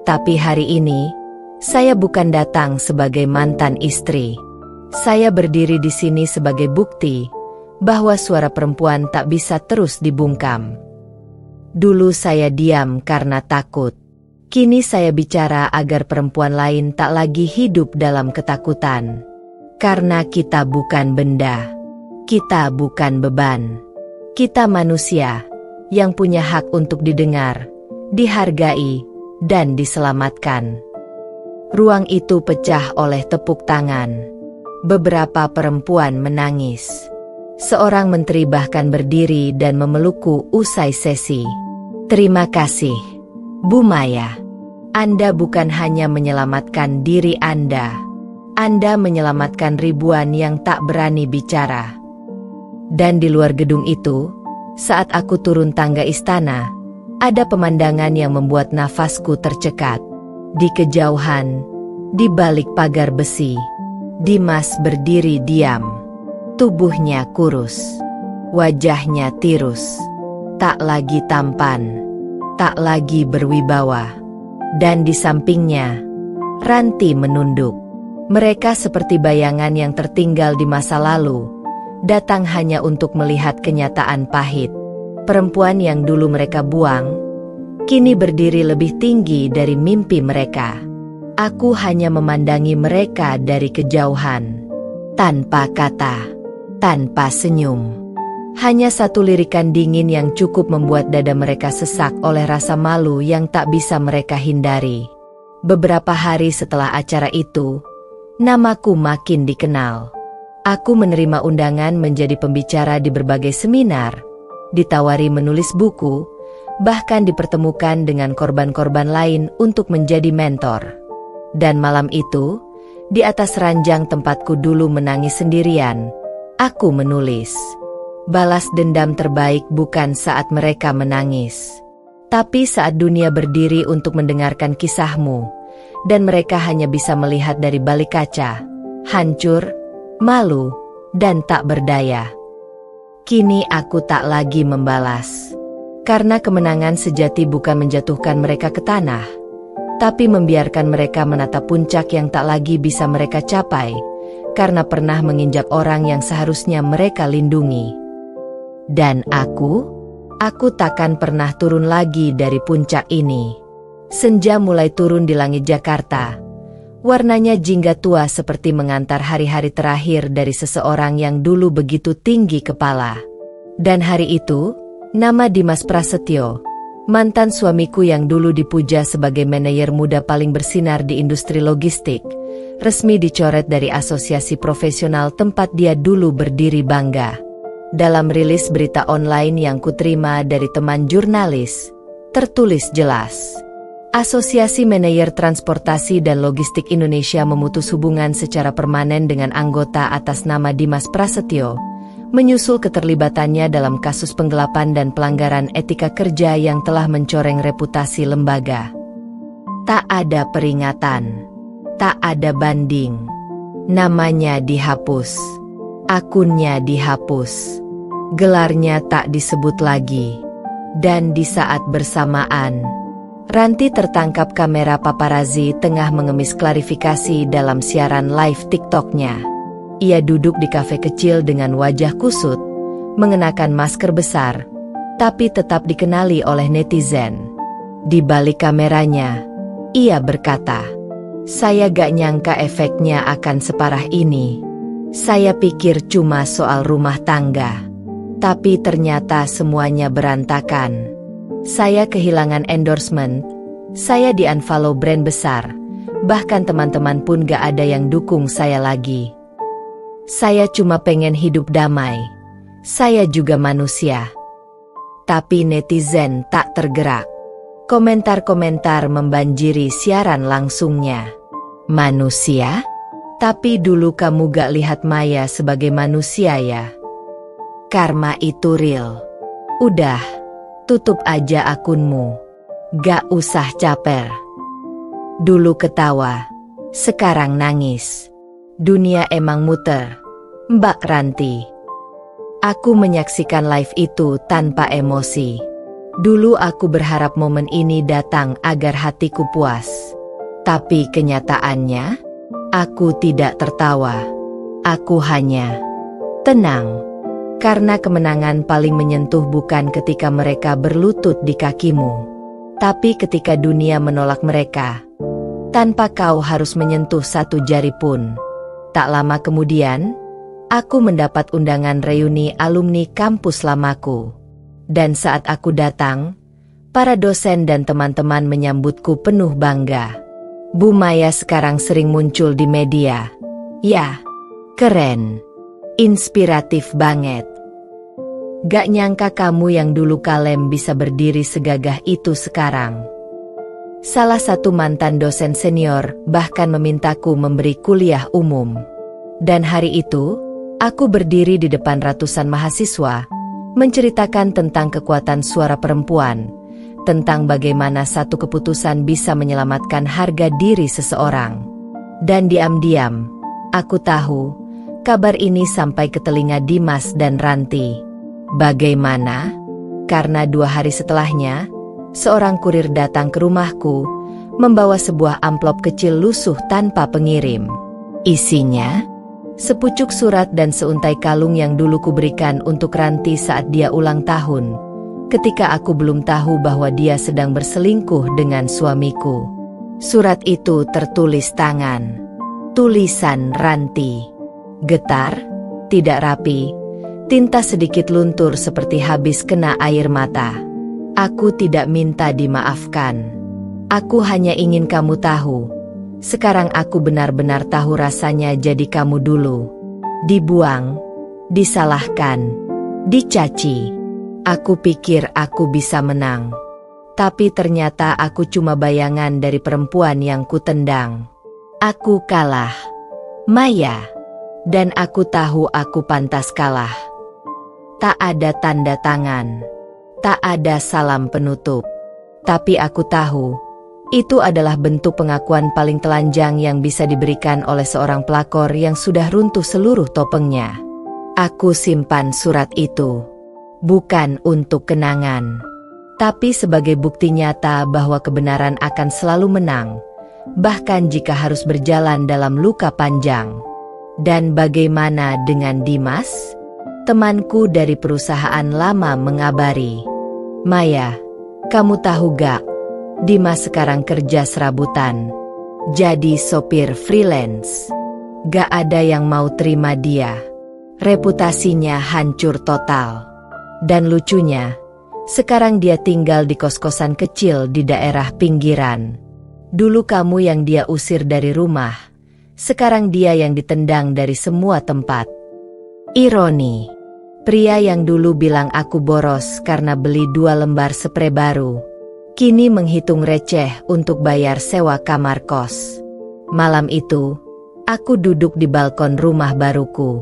Tapi hari ini, saya bukan datang sebagai mantan istri. Saya berdiri di sini sebagai bukti bahwa suara perempuan tak bisa terus dibungkam. Dulu saya diam karena takut. Kini saya bicara agar perempuan lain tak lagi hidup dalam ketakutan. Karena kita bukan benda. Kita bukan beban. Kita manusia yang punya hak untuk didengar, dihargai, dan diselamatkan. Ruang itu pecah oleh tepuk tangan. Beberapa perempuan menangis. Seorang menteri bahkan berdiri dan memelukku usai sesi. Terima kasih, Bu Maya. Anda bukan hanya menyelamatkan diri Anda menyelamatkan ribuan yang tak berani bicara. Dan di luar gedung itu, saat aku turun tangga istana, ada pemandangan yang membuat nafasku tercekat. Di kejauhan, Di balik pagar besi, Dimas berdiri diam. Tubuhnya kurus, wajahnya tirus, tak lagi tampan, tak lagi berwibawa. Dan di sampingnya, Ranti menunduk. Mereka seperti bayangan yang tertinggal di masa lalu, datang hanya untuk melihat kenyataan pahit. Perempuan yang dulu mereka buang, kini berdiri lebih tinggi dari mimpi mereka. Aku hanya memandangi mereka dari kejauhan, tanpa kata, tanpa senyum. Hanya satu lirikan dingin yang cukup membuat dada mereka sesak oleh rasa malu yang tak bisa mereka hindari. Beberapa hari setelah acara itu, namaku makin dikenal. Aku menerima undangan menjadi pembicara di berbagai seminar, ditawari menulis buku, bahkan dipertemukan dengan korban-korban lain untuk menjadi mentor. Dan malam itu, di atas ranjang tempatku dulu menangis sendirian, aku menulis. Balas dendam terbaik bukan saat mereka menangis, tapi saat dunia berdiri untuk mendengarkan kisahmu, dan mereka hanya bisa melihat dari balik kaca, hancur, malu, dan tak berdaya. Kini aku tak lagi membalas, karena kemenangan sejati bukan menjatuhkan mereka ke tanah, tapi membiarkan mereka menatap puncak yang tak lagi bisa mereka capai, karena pernah menginjak orang yang seharusnya mereka lindungi. Dan aku takkan pernah turun lagi dari puncak ini. Senja mulai turun di langit Jakarta. Warnanya jingga tua seperti mengantar hari-hari terakhir dari seseorang yang dulu begitu tinggi kepala. Dan hari itu, nama Dimas Prasetyo, mantan suamiku yang dulu dipuja sebagai manajer muda paling bersinar di industri logistik, resmi dicoret dari asosiasi profesional tempat dia dulu berdiri bangga. Dalam rilis berita online yang kuterima dari teman jurnalis, tertulis jelas, Asosiasi Manajer Transportasi dan Logistik Indonesia memutus hubungan secara permanen dengan anggota atas nama Dimas Prasetyo, menyusul keterlibatannya dalam kasus penggelapan dan pelanggaran etika kerja yang telah mencoreng reputasi lembaga. Tak ada peringatan, tak ada banding. Namanya dihapus, akunnya dihapus, gelarnya tak disebut lagi. Dan di saat bersamaan, Ranti tertangkap kamera paparazzi tengah mengemis klarifikasi dalam siaran live TikTok-nya. Ia duduk di kafe kecil dengan wajah kusut, mengenakan masker besar, tapi tetap dikenali oleh netizen. Di balik kameranya, ia berkata, "Saya gak nyangka efeknya akan separah ini. Saya pikir cuma soal rumah tangga, tapi ternyata semuanya berantakan. Saya kehilangan endorsement, saya di-unfollow brand besar, bahkan teman-teman pun gak ada yang dukung saya lagi. Saya cuma pengen hidup damai. Saya juga manusia." Tapi netizen tak tergerak. Komentar-komentar membanjiri siaran langsungnya. "Manusia? Tapi dulu kamu gak lihat Maya sebagai manusia ya? Karma itu real. Udah, tutup aja akunmu. Gak usah caper. Dulu ketawa, sekarang nangis. Dunia emang muter, Mbak Ranti." Aku menyaksikan live itu tanpa emosi. Dulu aku berharap momen ini datang agar hatiku puas. Tapi kenyataannya, aku tidak tertawa. Aku hanya tenang. Karena kemenangan paling menyentuh bukan ketika mereka berlutut di kakimu, tapi ketika dunia menolak mereka, tanpa kau harus menyentuh satu jari pun. Tak lama kemudian, aku mendapat undangan reuni alumni kampus lamaku. Dan saat aku datang, para dosen dan teman-teman menyambutku penuh bangga. Bu Maya sekarang sering muncul di media. Ya, keren. Inspiratif banget. Gak nyangka kamu yang dulu kalem bisa berdiri segagah itu sekarang. Salah satu mantan dosen senior bahkan memintaku memberi kuliah umum. Dan hari itu, aku berdiri di depan ratusan mahasiswa, menceritakan tentang kekuatan suara perempuan, tentang bagaimana satu keputusan bisa menyelamatkan harga diri seseorang. Dan diam-diam, aku tahu, kabar ini sampai ke telinga Dimas dan Ranti. Bagaimana? Karena 2 hari setelahnya, seorang kurir datang ke rumahku, membawa sebuah amplop kecil lusuh tanpa pengirim. Isinya sepucuk surat dan seuntai kalung yang dulu kuberikan untuk Ranti saat dia ulang tahun, ketika aku belum tahu bahwa dia sedang berselingkuh dengan suamiku. Surat itu tertulis tangan, tulisan Ranti. Getar, tidak rapi, tinta sedikit luntur seperti habis kena air mata. Aku tidak minta dimaafkan. Aku hanya ingin kamu tahu. Sekarang aku benar-benar tahu rasanya jadi kamu dulu. Dibuang, disalahkan, dicaci. Aku pikir aku bisa menang. Tapi ternyata aku cuma bayangan dari perempuan yang kutendang. Aku kalah, Maya. Dan aku tahu aku pantas kalah. Tak ada tanda tangan. Tak ada salam penutup. Tapi aku tahu, itu adalah bentuk pengakuan paling telanjang yang bisa diberikan oleh seorang pelakor yang sudah runtuh seluruh topengnya. Aku simpan surat itu, bukan untuk kenangan, tapi sebagai bukti nyata bahwa kebenaran akan selalu menang, bahkan jika harus berjalan dalam luka panjang. Dan bagaimana dengan Dimas? Temanku dari perusahaan lama mengabari. Maya, kamu tahu gak? Dimas sekarang kerja serabutan, jadi sopir freelance. Gak ada yang mau terima dia. Reputasinya hancur total. Dan lucunya, sekarang dia tinggal di kos-kosan kecil di daerah pinggiran. Dulu kamu yang dia usir dari rumah, sekarang dia yang ditendang dari semua tempat. Ironi, pria yang dulu bilang aku boros karena beli 2 lembar sprei baru, kini menghitung receh untuk bayar sewa kamar kos. Malam itu, aku duduk di balkon rumah baruku.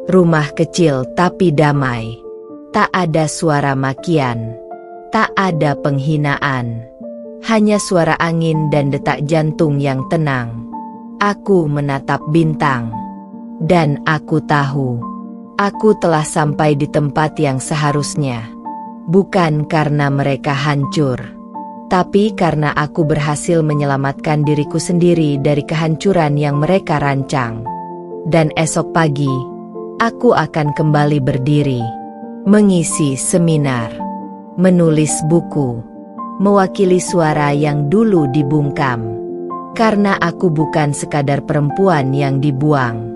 Rumah kecil tapi damai. Tak ada suara makian. Tak ada penghinaan. Hanya suara angin dan detak jantung yang tenang. Aku menatap bintang. Dan aku tahu, aku telah sampai di tempat yang seharusnya. Bukan karena mereka hancur, tapi karena aku berhasil menyelamatkan diriku sendiri dari kehancuran yang mereka rancang. Dan esok pagi, aku akan kembali berdiri, mengisi seminar, menulis buku, mewakili suara yang dulu dibungkam. Karena aku bukan sekadar perempuan yang dibuang.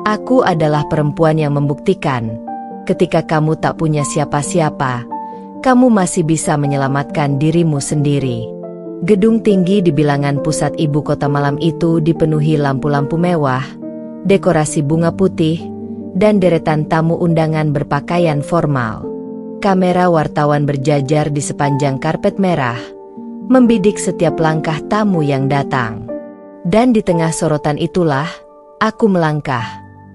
Aku adalah perempuan yang membuktikan, ketika kamu tak punya siapa-siapa, kamu masih bisa menyelamatkan dirimu sendiri. Gedung tinggi di bilangan pusat ibu kota malam itu dipenuhi lampu-lampu mewah, dekorasi bunga putih, dan deretan tamu undangan berpakaian formal. Kamera wartawan berjajar di sepanjang karpet merah, membidik setiap langkah tamu yang datang. Dan di tengah sorotan itulah, aku melangkah,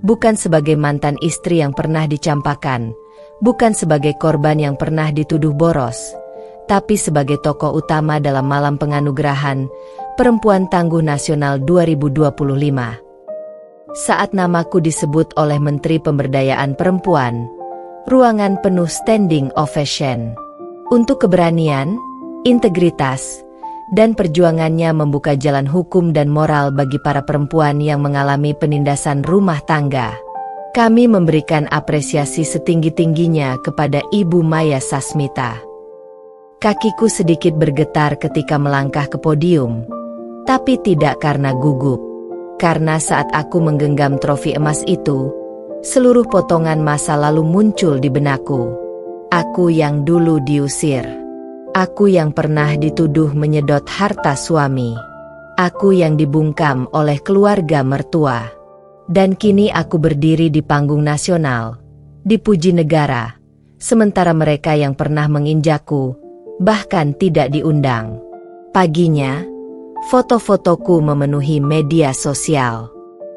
bukan sebagai mantan istri yang pernah dicampakan, bukan sebagai korban yang pernah dituduh boros, tapi sebagai tokoh utama dalam malam penganugerahan Perempuan Tangguh Nasional 2025. Saat namaku disebut oleh Menteri Pemberdayaan Perempuan, ruangan penuh standing ovation. Untuk keberanian, integritas, dan perjuangannya membuka jalan hukum dan moral bagi para perempuan yang mengalami penindasan rumah tangga. Kami memberikan apresiasi setinggi-tingginya kepada Ibu Maya Sasmita. Kakiku sedikit bergetar ketika melangkah ke podium, tapi tidak karena gugup. Karena saat aku menggenggam trofi emas itu, seluruh potongan masa lalu muncul di benakku. Aku yang dulu diusir. Aku yang pernah dituduh menyedot harta suami. Aku yang dibungkam oleh keluarga mertua. Dan kini aku berdiri di panggung nasional, dipuji negara, sementara mereka yang pernah menginjakku, bahkan tidak diundang. Paginya, foto-fotoku memenuhi media sosial.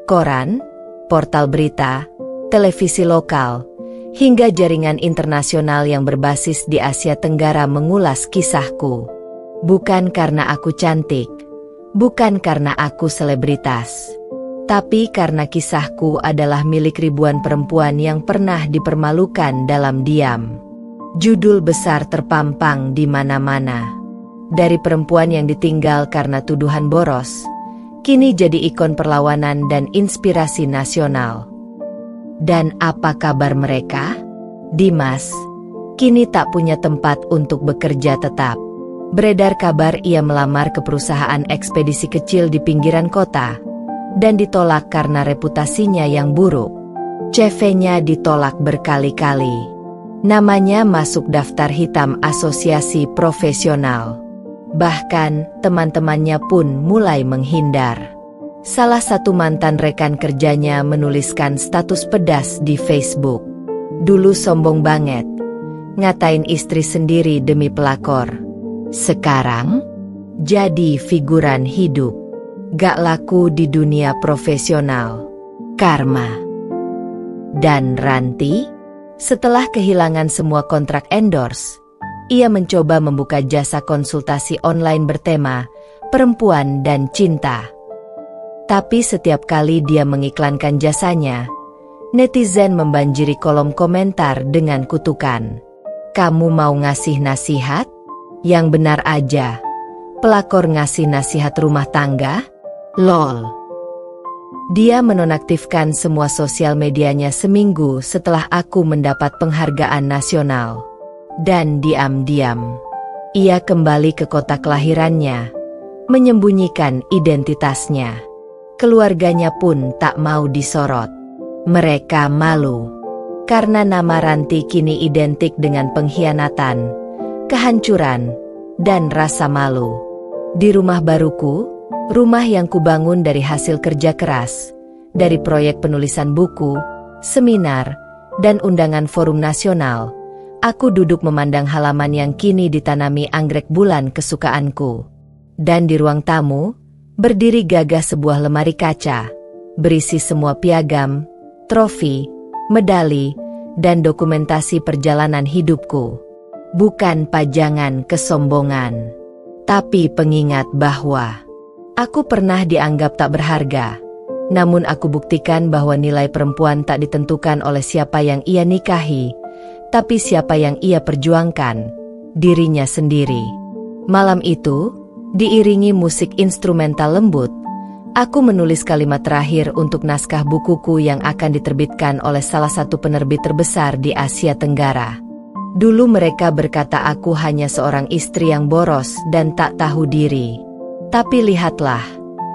Koran, portal berita, televisi lokal, hingga jaringan internasional yang berbasis di Asia Tenggara mengulas kisahku. Bukan karena aku cantik, bukan karena aku selebritas, Tapi karena kisahku adalah milik ribuan perempuan yang pernah dipermalukan dalam diam. Judul besar terpampang di mana-mana. Dari perempuan yang ditinggal karena tuduhan boros, kini jadi ikon perlawanan dan inspirasi nasional. Dan apa kabar mereka? Dimas kini tak punya tempat untuk bekerja tetap. Beredar kabar ia melamar ke perusahaan ekspedisi kecil di pinggiran kota dan ditolak karena reputasinya yang buruk. CV-nya ditolak berkali-kali. Namanya masuk daftar hitam asosiasi profesional. Bahkan teman-temannya pun mulai menghindar. Salah satu mantan rekan kerjanya menuliskan status pedas di Facebook. Dulu sombong banget, ngatain istri sendiri demi pelakor. Sekarang jadi figuran hidup, gak laku di dunia profesional. Karma. Dan Ranti, setelah kehilangan semua kontrak endorse, ia mencoba membuka jasa konsultasi online bertema perempuan dan cinta. Tapi setiap kali dia mengiklankan jasanya, netizen membanjiri kolom komentar dengan kutukan. Kamu mau ngasih nasihat? Yang benar aja. Pelakor ngasih nasihat rumah tangga? LOL. Dia menonaktifkan semua sosial medianya seminggu setelah aku mendapat penghargaan nasional. Dan diam-diam, ia kembali ke kota kelahirannya, menyembunyikan identitasnya. Keluarganya pun tak mau disorot. Mereka malu. Karena nama Ranti kini identik dengan pengkhianatan, kehancuran, dan rasa malu. Di rumah baruku, rumah yang kubangun dari hasil kerja keras, dari proyek penulisan buku, seminar, dan undangan forum nasional, aku duduk memandang halaman yang kini ditanami anggrek bulan kesukaanku. Dan di ruang tamu, berdiri gagah sebuah lemari kaca, berisi semua piagam, trofi, medali, dan dokumentasi perjalanan hidupku. Bukan pajangan kesombongan, tapi pengingat bahwa aku pernah dianggap tak berharga. Namun aku buktikan bahwa nilai perempuan tak ditentukan oleh siapa yang ia nikahi, tapi siapa yang ia perjuangkan, dirinya sendiri. Malam itu, diiringi musik instrumental lembut, aku menulis kalimat terakhir untuk naskah bukuku yang akan diterbitkan oleh salah satu penerbit terbesar di Asia Tenggara. Dulu mereka berkata aku hanya seorang istri yang boros dan tak tahu diri. Tapi lihatlah,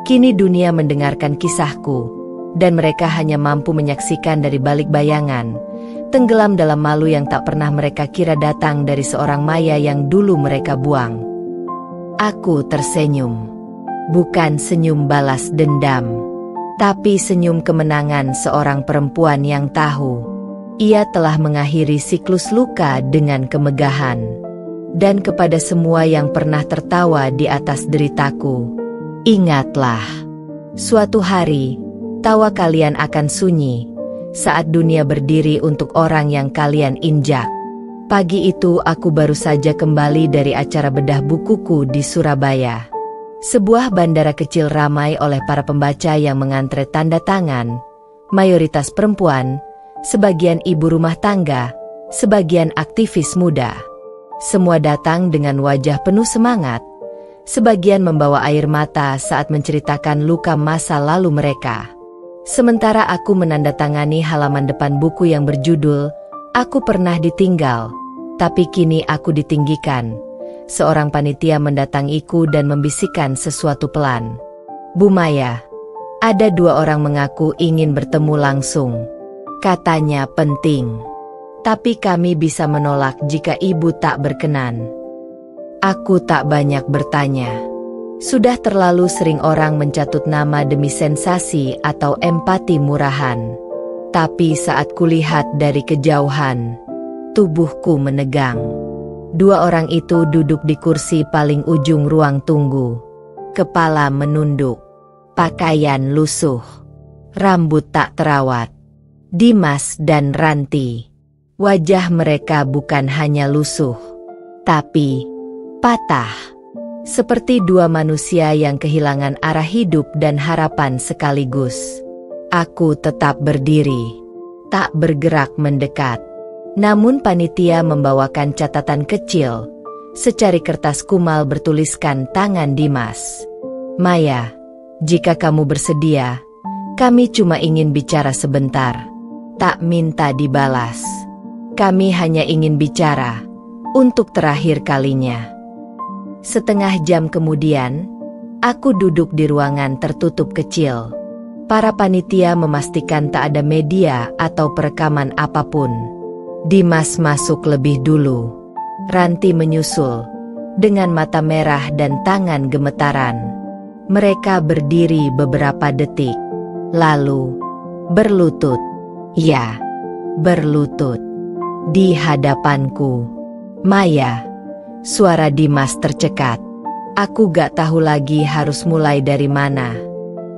kini dunia mendengarkan kisahku, dan mereka hanya mampu menyaksikan dari balik bayangan, tenggelam dalam malu yang tak pernah mereka kira datang dari seorang Maya yang dulu mereka buang. Aku tersenyum. Bukan senyum balas dendam, tapi senyum kemenangan seorang perempuan yang tahu ia telah mengakhiri siklus luka dengan kemegahan. Dan kepada semua yang pernah tertawa di atas deritaku, ingatlah, suatu hari, tawa kalian akan sunyi, saat dunia berdiri untuk orang yang kalian injak. Pagi itu aku baru saja kembali dari acara bedah bukuku di Surabaya. Sebuah bandara kecil ramai oleh para pembaca yang mengantre tanda tangan, mayoritas perempuan, sebagian ibu rumah tangga, sebagian aktivis muda. Semua datang dengan wajah penuh semangat, sebagian membawa air mata saat menceritakan luka masa lalu mereka. Sementara aku menandatangani halaman depan buku yang berjudul, Aku Pernah Ditinggal, Tapi Kini Aku Ditinggikan. Seorang panitia mendatangiku dan membisikkan sesuatu pelan. Bu Maya, ada 2 orang mengaku ingin bertemu langsung. Katanya penting. Tapi kami bisa menolak jika ibu tak berkenan. Aku tak banyak bertanya. Sudah terlalu sering orang mencatut nama demi sensasi atau empati murahan. Tapi saat kulihat dari kejauhan, tubuhku menegang. 2 orang itu duduk di kursi paling ujung ruang tunggu. Kepala menunduk, pakaian lusuh, rambut tak terawat. Dimas dan Ranti. Wajah mereka bukan hanya lusuh, tapi patah. Seperti dua manusia yang kehilangan arah hidup dan harapan sekaligus. Aku tetap berdiri, tak bergerak mendekat. Namun panitia membawakan catatan kecil. Secari kertas kumal bertuliskan tangan Dimas. Maya, jika kamu bersedia, kami cuma ingin bicara sebentar. Tak minta dibalas. Kami hanya ingin bicara, untuk terakhir kalinya. Setengah jam kemudian, aku duduk di ruangan tertutup kecil. Para panitia memastikan tak ada media atau perekaman apapun. Dimas masuk lebih dulu. Ranti menyusul, dengan mata merah dan tangan gemetaran. Mereka berdiri beberapa detik, lalu berlutut. Ya, berlutut. Di hadapanku. Maya, suara Dimas tercekat. Aku gak tahu lagi harus mulai dari mana.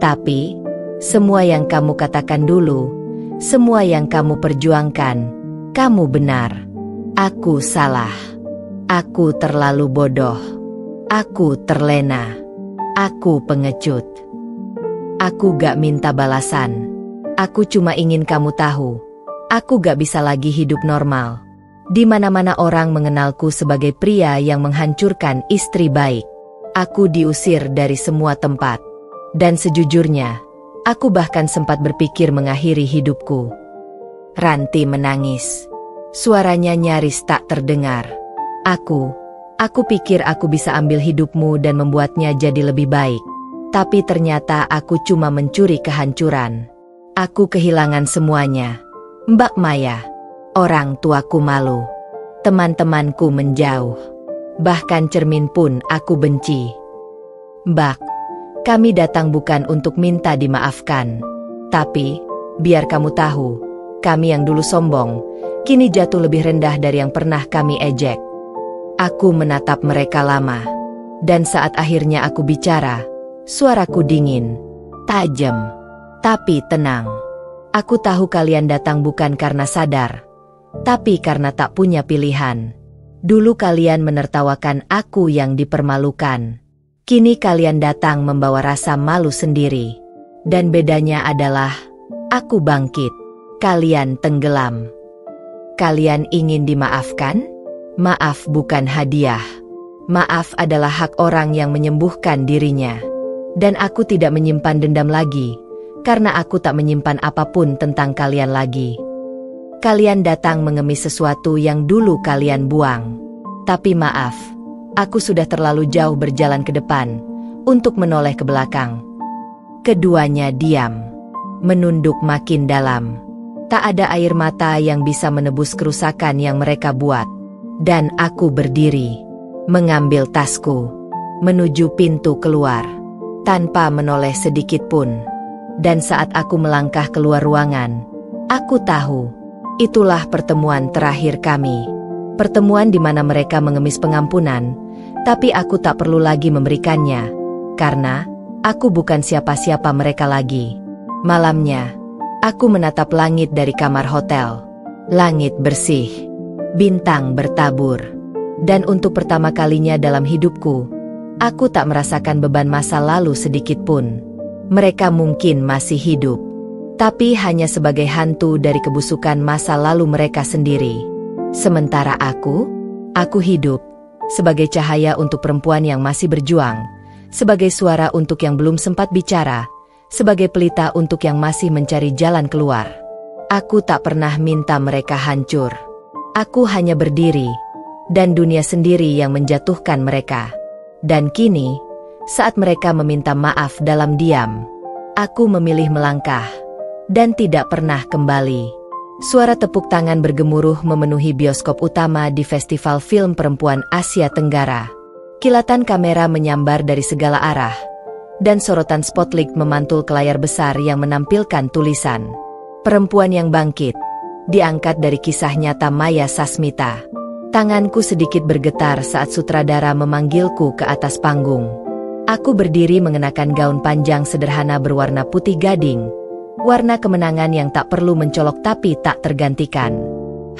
Tapi, semua yang kamu katakan dulu, semua yang kamu perjuangkan, kamu benar. Aku salah. Aku terlalu bodoh. Aku terlena. Aku pengecut. Aku gak minta balasan. Aku cuma ingin kamu tahu. Aku gak bisa lagi hidup normal. Di mana-mana orang mengenalku sebagai pria yang menghancurkan istri baik. Aku diusir dari semua tempat. Dan sejujurnya, aku bahkan sempat berpikir mengakhiri hidupku. Ranti menangis. Suaranya nyaris tak terdengar. Aku pikir aku bisa ambil hidupmu dan membuatnya jadi lebih baik. Tapi ternyata aku cuma mencuri kehancuran. Aku kehilangan semuanya. Mbak Maya, orang tuaku malu. Teman-temanku menjauh. Bahkan cermin pun aku benci. Mbak, kami datang bukan untuk minta dimaafkan. Tapi, biar kamu tahu, kami yang dulu sombong, kini jatuh lebih rendah dari yang pernah kami ejek. Aku menatap mereka lama, dan saat akhirnya aku bicara, suaraku dingin, tajam, tapi tenang. Aku tahu kalian datang bukan karena sadar, tapi karena tak punya pilihan. Dulu kalian menertawakan aku yang dipermalukan. Kini kalian datang membawa rasa malu sendiri. Dan bedanya adalah, aku bangkit, kalian tenggelam. Kalian ingin dimaafkan? Maaf bukan hadiah. Maaf adalah hak orang yang menyembuhkan dirinya. Dan aku tidak menyimpan dendam lagi, karena aku tak menyimpan apapun tentang kalian lagi. Kalian datang mengemis sesuatu yang dulu kalian buang. Tapi maaf, aku sudah terlalu jauh berjalan ke depan, untuk menoleh ke belakang. Keduanya diam, menunduk makin dalam. Tak ada air mata yang bisa menebus kerusakan yang mereka buat. Dan aku berdiri, mengambil tasku, menuju pintu keluar, tanpa menoleh sedikit pun. Dan saat aku melangkah keluar ruangan, aku tahu, itulah pertemuan terakhir kami. Pertemuan di mana mereka mengemis pengampunan, tapi aku tak perlu lagi memberikannya, karena aku bukan siapa-siapa mereka lagi. Malamnya, aku menatap langit dari kamar hotel. Langit bersih. Bintang bertabur. Dan untuk pertama kalinya dalam hidupku, aku tak merasakan beban masa lalu sedikit pun. Mereka mungkin masih hidup, tapi hanya sebagai hantu dari kebusukan masa lalu mereka sendiri. Sementara aku hidup, sebagai cahaya untuk perempuan yang masih berjuang, sebagai suara untuk yang belum sempat bicara, sebagai pelita untuk yang masih mencari jalan keluar. Aku tak pernah minta mereka hancur. Aku hanya berdiri, dan dunia sendiri yang menjatuhkan mereka. Dan kini, saat mereka meminta maaf dalam diam, aku memilih melangkah, dan tidak pernah kembali. Suara tepuk tangan bergemuruh memenuhi bioskop utama di Festival Film Perempuan Asia Tenggara. Kilatan kamera menyambar dari segala arah, dan sorotan spotlight memantul ke layar besar yang menampilkan tulisan, "Perempuan yang Bangkit." Diangkat dari kisah nyata Maya Sasmita. Tanganku sedikit bergetar saat sutradara memanggilku ke atas panggung. Aku berdiri mengenakan gaun panjang sederhana berwarna putih gading. Warna kemenangan yang tak perlu mencolok tapi tak tergantikan.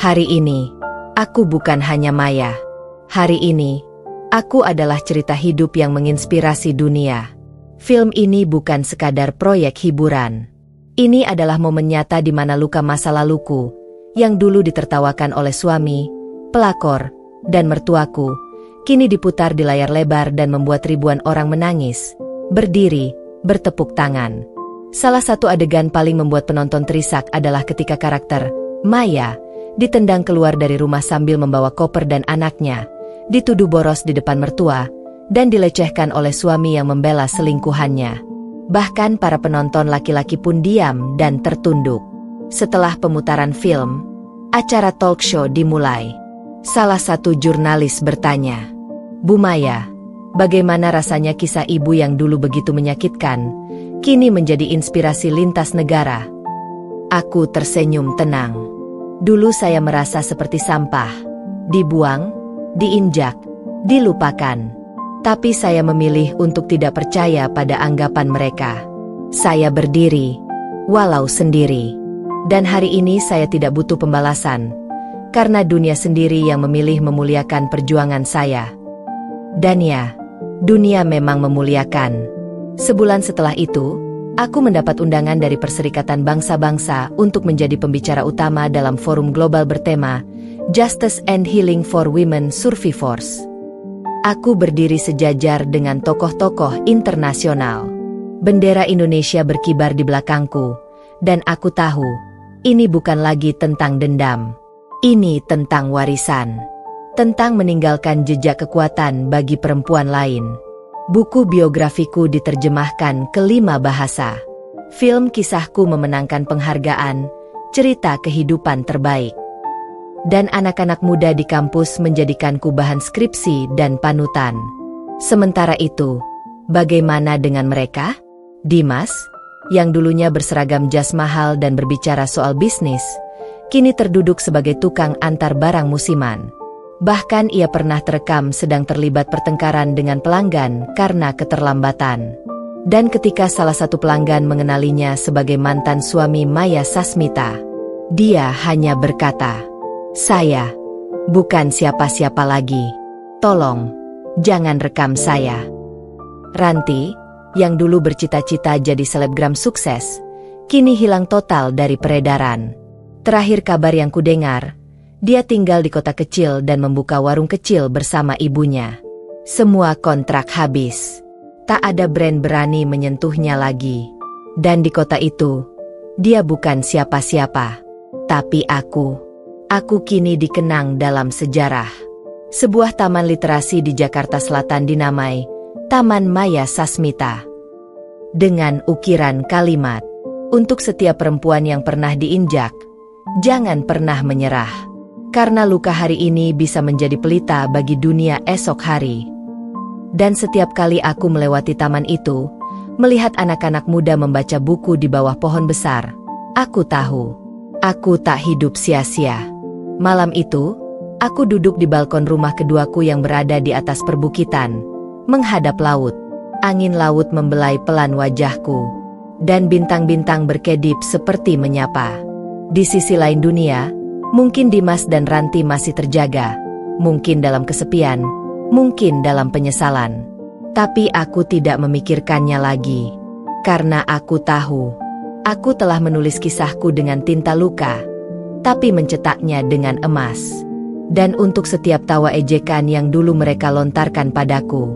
Hari ini, aku bukan hanya Maya. Hari ini, Aku adalah cerita hidup yang menginspirasi dunia. Film ini bukan sekadar proyek hiburan. Ini adalah momen nyata di mana luka masa laluku, yang dulu ditertawakan oleh suami, pelakor, dan mertuaku, kini diputar di layar lebar dan membuat ribuan orang menangis, berdiri, bertepuk tangan. Salah satu adegan paling membuat penonton terisak adalah ketika karakter Maya ditendang keluar dari rumah sambil membawa koper dan anaknya, dituduh boros di depan mertua, dan dilecehkan oleh suami yang membela selingkuhannya. Bahkan para penonton laki-laki pun diam dan tertunduk. Setelah pemutaran film, acara talk show dimulai. Salah satu jurnalis bertanya, "Bu Maya, bagaimana rasanya kisah ibu yang dulu begitu menyakitkan, kini menjadi inspirasi lintas negara?" Aku tersenyum tenang. Dulu saya merasa seperti sampah, dibuang, diinjak, dilupakan. Tapi saya memilih untuk tidak percaya pada anggapan mereka. Saya berdiri, walau sendiri. Dan hari ini saya tidak butuh pembalasan, karena dunia sendiri yang memilih memuliakan perjuangan saya. Dan ya, dunia memang memuliakan. Sebulan setelah itu, aku mendapat undangan dari Perserikatan Bangsa-Bangsa untuk menjadi pembicara utama dalam forum global bertema Justice and Healing for Women Survivors. Aku berdiri sejajar dengan tokoh-tokoh internasional. Bendera Indonesia berkibar di belakangku, dan aku tahu, ini bukan lagi tentang dendam. Ini tentang warisan. Tentang meninggalkan jejak kekuatan bagi perempuan lain. Buku biografiku diterjemahkan ke 5 bahasa. Film kisahku memenangkan penghargaan, cerita kehidupan terbaik. Dan anak-anak muda di kampus menjadikanku bahan skripsi dan panutan. Sementara itu, bagaimana dengan mereka? Dimas, yang dulunya berseragam jas mahal dan berbicara soal bisnis, kini terduduk sebagai tukang antar barang musiman. Bahkan ia pernah terekam sedang terlibat pertengkaran dengan pelanggan karena keterlambatan. Dan ketika salah satu pelanggan mengenalinya sebagai mantan suami Maya Sasmita, dia hanya berkata, "Saya bukan siapa-siapa lagi. Tolong, jangan rekam saya." Ranti, yang dulu bercita-cita jadi selebgram sukses, kini hilang total dari peredaran. Terakhir kabar yang kudengar, dia tinggal di kota kecil dan membuka warung kecil bersama ibunya. Semua kontrak habis. Tak ada brand berani menyentuhnya lagi. Dan di kota itu, dia bukan siapa-siapa. Tapi aku kini dikenang dalam sejarah. Sebuah taman literasi di Jakarta Selatan dinamai Taman Maya Sasmita. Dengan ukiran kalimat, "Untuk setiap perempuan yang pernah diinjak, jangan pernah menyerah. Karena luka hari ini bisa menjadi pelita bagi dunia esok hari." Dan setiap kali aku melewati taman itu, melihat anak-anak muda membaca buku di bawah pohon besar, aku tahu, aku tak hidup sia-sia. Malam itu, aku duduk di balkon rumah keduaku yang berada di atas perbukitan, menghadap laut. Angin laut membelai pelan wajahku, dan bintang-bintang berkedip seperti menyapa. Di sisi lain dunia, mungkin Dimas dan Ranti masih terjaga, mungkin dalam kesepian, mungkin dalam penyesalan. Tapi aku tidak memikirkannya lagi, karena aku tahu, aku telah menulis kisahku dengan tinta luka, tapi mencetaknya dengan emas. Dan untuk setiap tawa ejekan yang dulu mereka lontarkan padaku,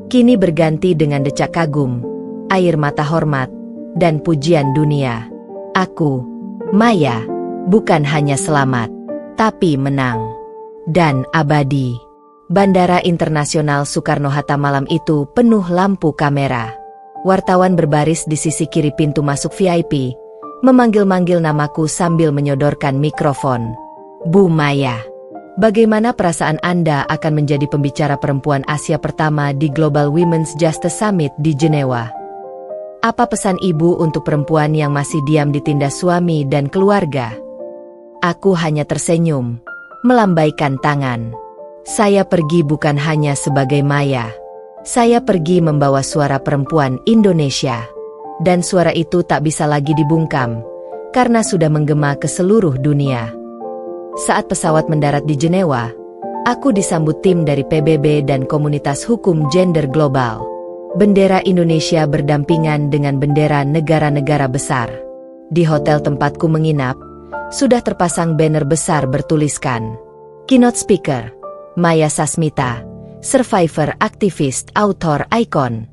kini berganti dengan decak kagum, air mata hormat, dan pujian dunia. Aku, Maya, bukan hanya selamat, tapi menang. Dan abadi. Bandara Internasional Soekarno-Hatta malam itu penuh lampu kamera. Wartawan berbaris di sisi kiri pintu masuk VIP, memanggil-manggil namaku sambil menyodorkan mikrofon. "Bu Maya, bagaimana perasaan Anda akan menjadi pembicara perempuan Asia pertama di Global Women's Justice Summit di Jenewa? Apa pesan Ibu untuk perempuan yang masih diam ditindas suami dan keluarga?" Aku hanya tersenyum, melambaikan tangan. Saya pergi bukan hanya sebagai Maya. Saya pergi membawa suara perempuan Indonesia. Dan suara itu tak bisa lagi dibungkam, karena sudah menggema ke seluruh dunia. Saat pesawat mendarat di Jenewa, Aku disambut tim dari PBB dan komunitas hukum gender global. Bendera Indonesia berdampingan dengan bendera negara-negara besar. Di hotel tempatku menginap, sudah terpasang banner besar bertuliskan, Keynote Speaker, Maya Sasmita, Survivor, Aktivis, Author, Icon.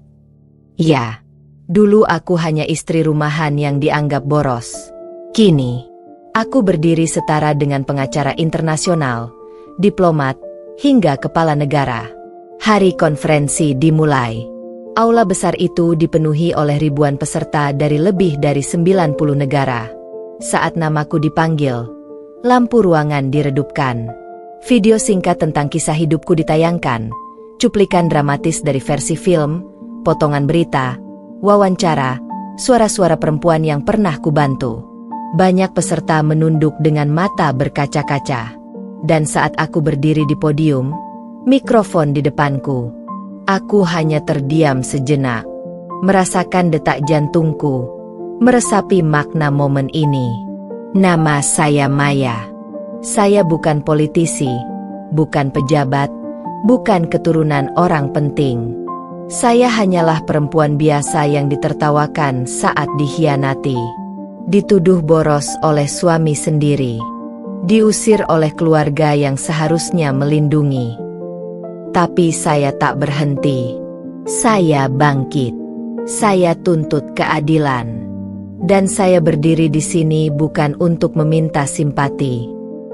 Ya, dulu aku hanya istri rumahan yang dianggap boros. Kini, aku berdiri setara dengan pengacara internasional, diplomat, hingga kepala negara. Hari konferensi dimulai. Aula besar itu dipenuhi oleh ribuan peserta dari lebih dari 90 negara. Saat namaku dipanggil, lampu ruangan diredupkan. Video singkat tentang kisah hidupku ditayangkan, cuplikan dramatis dari versi film, potongan berita, wawancara, suara-suara perempuan yang pernah kubantu. Banyak peserta menunduk dengan mata berkaca-kaca. Dan saat aku berdiri di podium, mikrofon di depanku, aku hanya terdiam sejenak, merasakan detak jantungku, meresapi makna momen ini. Nama saya Maya. Saya bukan politisi, bukan pejabat, bukan keturunan orang penting. Saya hanyalah perempuan biasa yang ditertawakan saat dikhianati, dituduh boros oleh suami sendiri, diusir oleh keluarga yang seharusnya melindungi. Tapi saya tak berhenti. Saya bangkit. Saya tuntut keadilan. Dan saya berdiri di sini bukan untuk meminta simpati.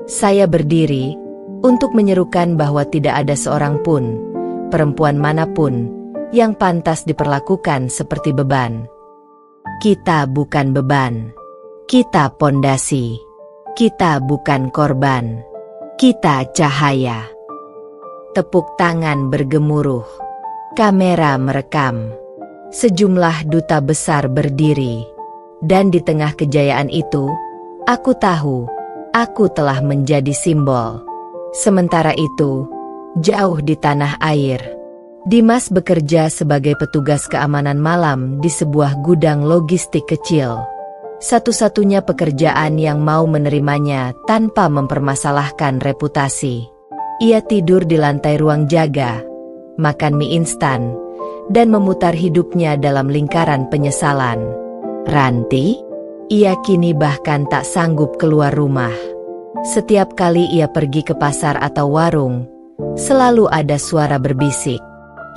Saya berdiri untuk menyerukan bahwa tidak ada seorang pun, perempuan manapun, yang pantas diperlakukan seperti beban. Kita bukan beban. Kita pondasi. Kita bukan korban. Kita cahaya. Tepuk tangan bergemuruh. Kamera merekam. Sejumlah duta besar berdiri. Dan di tengah kejayaan itu, aku tahu, aku telah menjadi simbol. Sementara itu, jauh di tanah air, Dimas bekerja sebagai petugas keamanan malam di sebuah gudang logistik kecil. Satu-satunya pekerjaan yang mau menerimanya tanpa mempermasalahkan reputasi. Ia tidur di lantai ruang jaga, makan mie instan, dan memutar hidupnya dalam lingkaran penyesalan. Ranti? Ia kini bahkan tak sanggup keluar rumah. Setiap kali ia pergi ke pasar atau warung, selalu ada suara berbisik.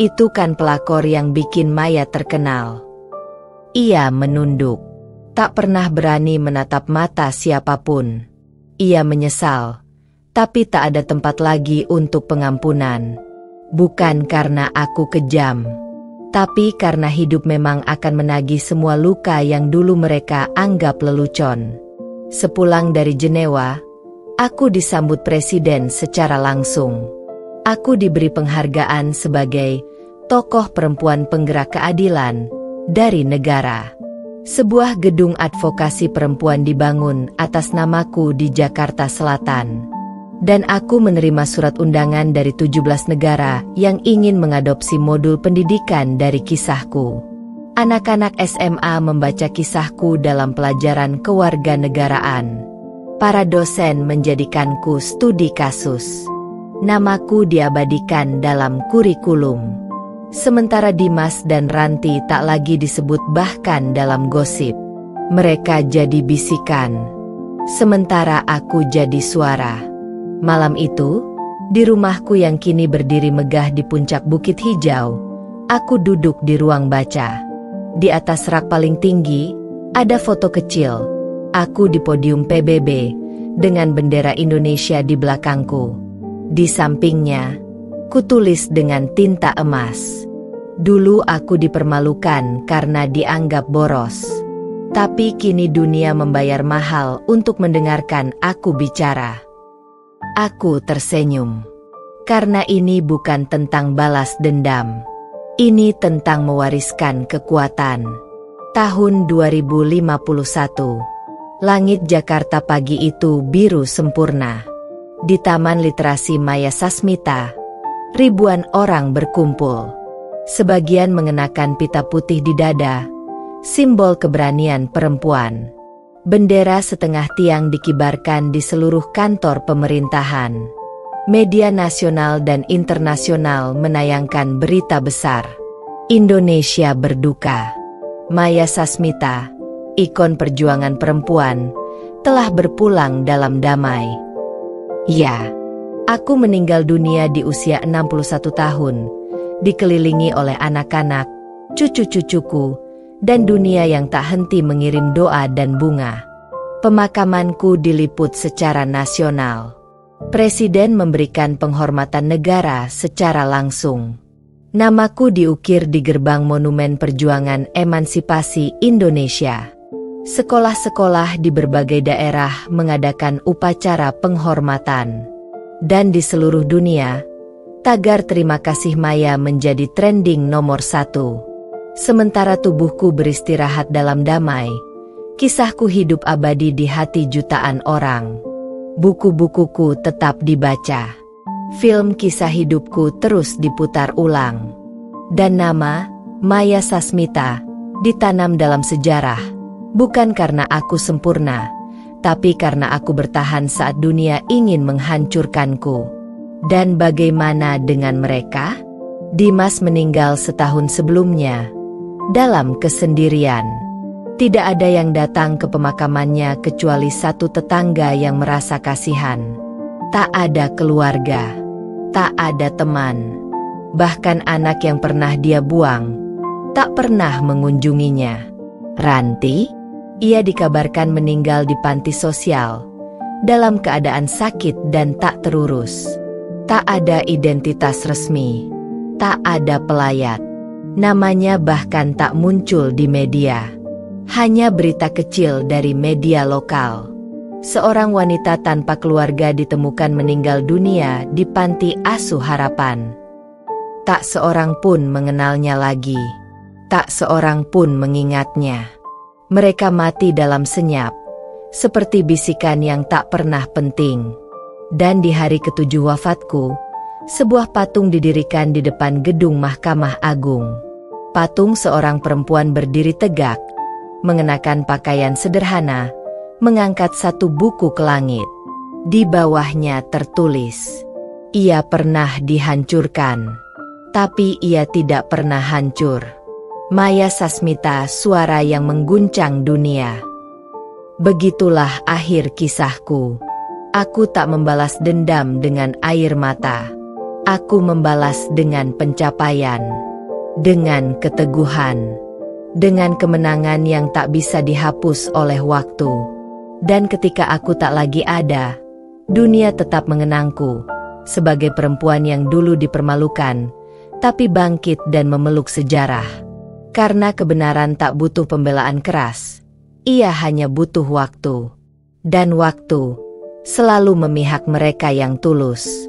Itu kan pelakor yang bikin Maya terkenal. Ia menunduk, tak pernah berani menatap mata siapapun. Ia menyesal. Tapi tak ada tempat lagi untuk pengampunan. Bukan karena aku kejam, tapi karena hidup memang akan menagih semua luka yang dulu mereka anggap lelucon. Sepulang dari Jenewa, aku disambut presiden secara langsung. Aku diberi penghargaan sebagai tokoh perempuan penggerak keadilan dari negara. Sebuah gedung advokasi perempuan dibangun atas namaku di Jakarta Selatan. Dan aku menerima surat undangan dari 17 negara yang ingin mengadopsi modul pendidikan dari kisahku. Anak-anak SMA membaca kisahku dalam pelajaran kewarganegaraan. Para dosen menjadikanku studi kasus. Namaku diabadikan dalam kurikulum. Sementara Dimas dan Ranti tak lagi disebut bahkan dalam gosip. Mereka jadi bisikan. Sementara aku jadi suara. Malam itu, di rumahku yang kini berdiri megah di puncak Bukit Hijau, aku duduk di ruang baca. Di atas rak paling tinggi, ada foto kecil. Aku di podium PBB, dengan bendera Indonesia di belakangku. Di sampingnya, kutulis dengan tinta emas. Dulu aku dipermalukan karena dianggap boros. Tapi kini dunia membayar mahal untuk mendengarkan aku bicara. Aku tersenyum. Karena ini bukan tentang balas dendam. Ini tentang mewariskan kekuatan. Tahun 2051. Langit Jakarta pagi itu biru sempurna. Di Taman Literasi Maya Sasmita, ribuan orang berkumpul. Sebagian mengenakan pita putih di dada, simbol keberanian perempuan. Bendera setengah tiang dikibarkan di seluruh kantor pemerintahan. Media nasional dan internasional menayangkan berita besar. Indonesia berduka. Maya Sasmita, ikon perjuangan perempuan, telah berpulang dalam damai. Ya, aku meninggal dunia di usia 61 tahun, dikelilingi oleh anak-anak, cucu-cucuku, dan dunia yang tak henti mengirim doa dan bunga. Pemakamanku diliput secara nasional. Presiden memberikan penghormatan negara secara langsung. Namaku diukir di gerbang Monumen Perjuangan Emansipasi Indonesia. Sekolah-sekolah di berbagai daerah mengadakan upacara penghormatan. Dan di seluruh dunia, tagar terima kasih Maya menjadi trending nomor 1. Sementara tubuhku beristirahat dalam damai, kisahku hidup abadi di hati jutaan orang. Buku-bukuku tetap dibaca. Film kisah hidupku terus diputar ulang. Dan nama, Maya Sasmita, ditanam dalam sejarah. Bukan karena aku sempurna, tapi karena aku bertahan saat dunia ingin menghancurkanku. Dan bagaimana dengan mereka? Dimas meninggal setahun sebelumnya. Dalam kesendirian. Tidak ada yang datang ke pemakamannya kecuali satu tetangga yang merasa kasihan. Tak ada keluarga. Tak ada teman. Bahkan anak yang pernah dia buang, tak pernah mengunjunginya. Ranti? Ia dikabarkan meninggal di panti sosial, dalam keadaan sakit dan tak terurus. Tak ada identitas resmi. Tak ada pelayat. Namanya bahkan tak muncul di media. Hanya berita kecil dari media lokal. Seorang wanita tanpa keluarga ditemukan meninggal dunia di panti asuh Harapan. Tak seorang pun mengenalnya lagi. Tak seorang pun mengingatnya. Mereka mati dalam senyap, seperti bisikan yang tak pernah penting. Dan di hari ke-7 wafatku, sebuah patung didirikan di depan gedung Mahkamah Agung. Patung seorang perempuan berdiri tegak, mengenakan pakaian sederhana, mengangkat satu buku ke langit. Di bawahnya tertulis, "Ia pernah dihancurkan, tapi ia tidak pernah hancur." Maya Sasmita, suara yang mengguncang dunia. Begitulah akhir kisahku. Aku tak membalas dendam dengan air mata. Aku membalas dengan pencapaian. Dengan keteguhan, dengan kemenangan yang tak bisa dihapus oleh waktu. Dan ketika aku tak lagi ada, dunia tetap mengenangku sebagai perempuan yang dulu dipermalukan, tapi bangkit dan memeluk sejarah. Karena kebenaran tak butuh pembelaan keras, ia hanya butuh waktu. Dan waktu selalu memihak mereka yang tulus.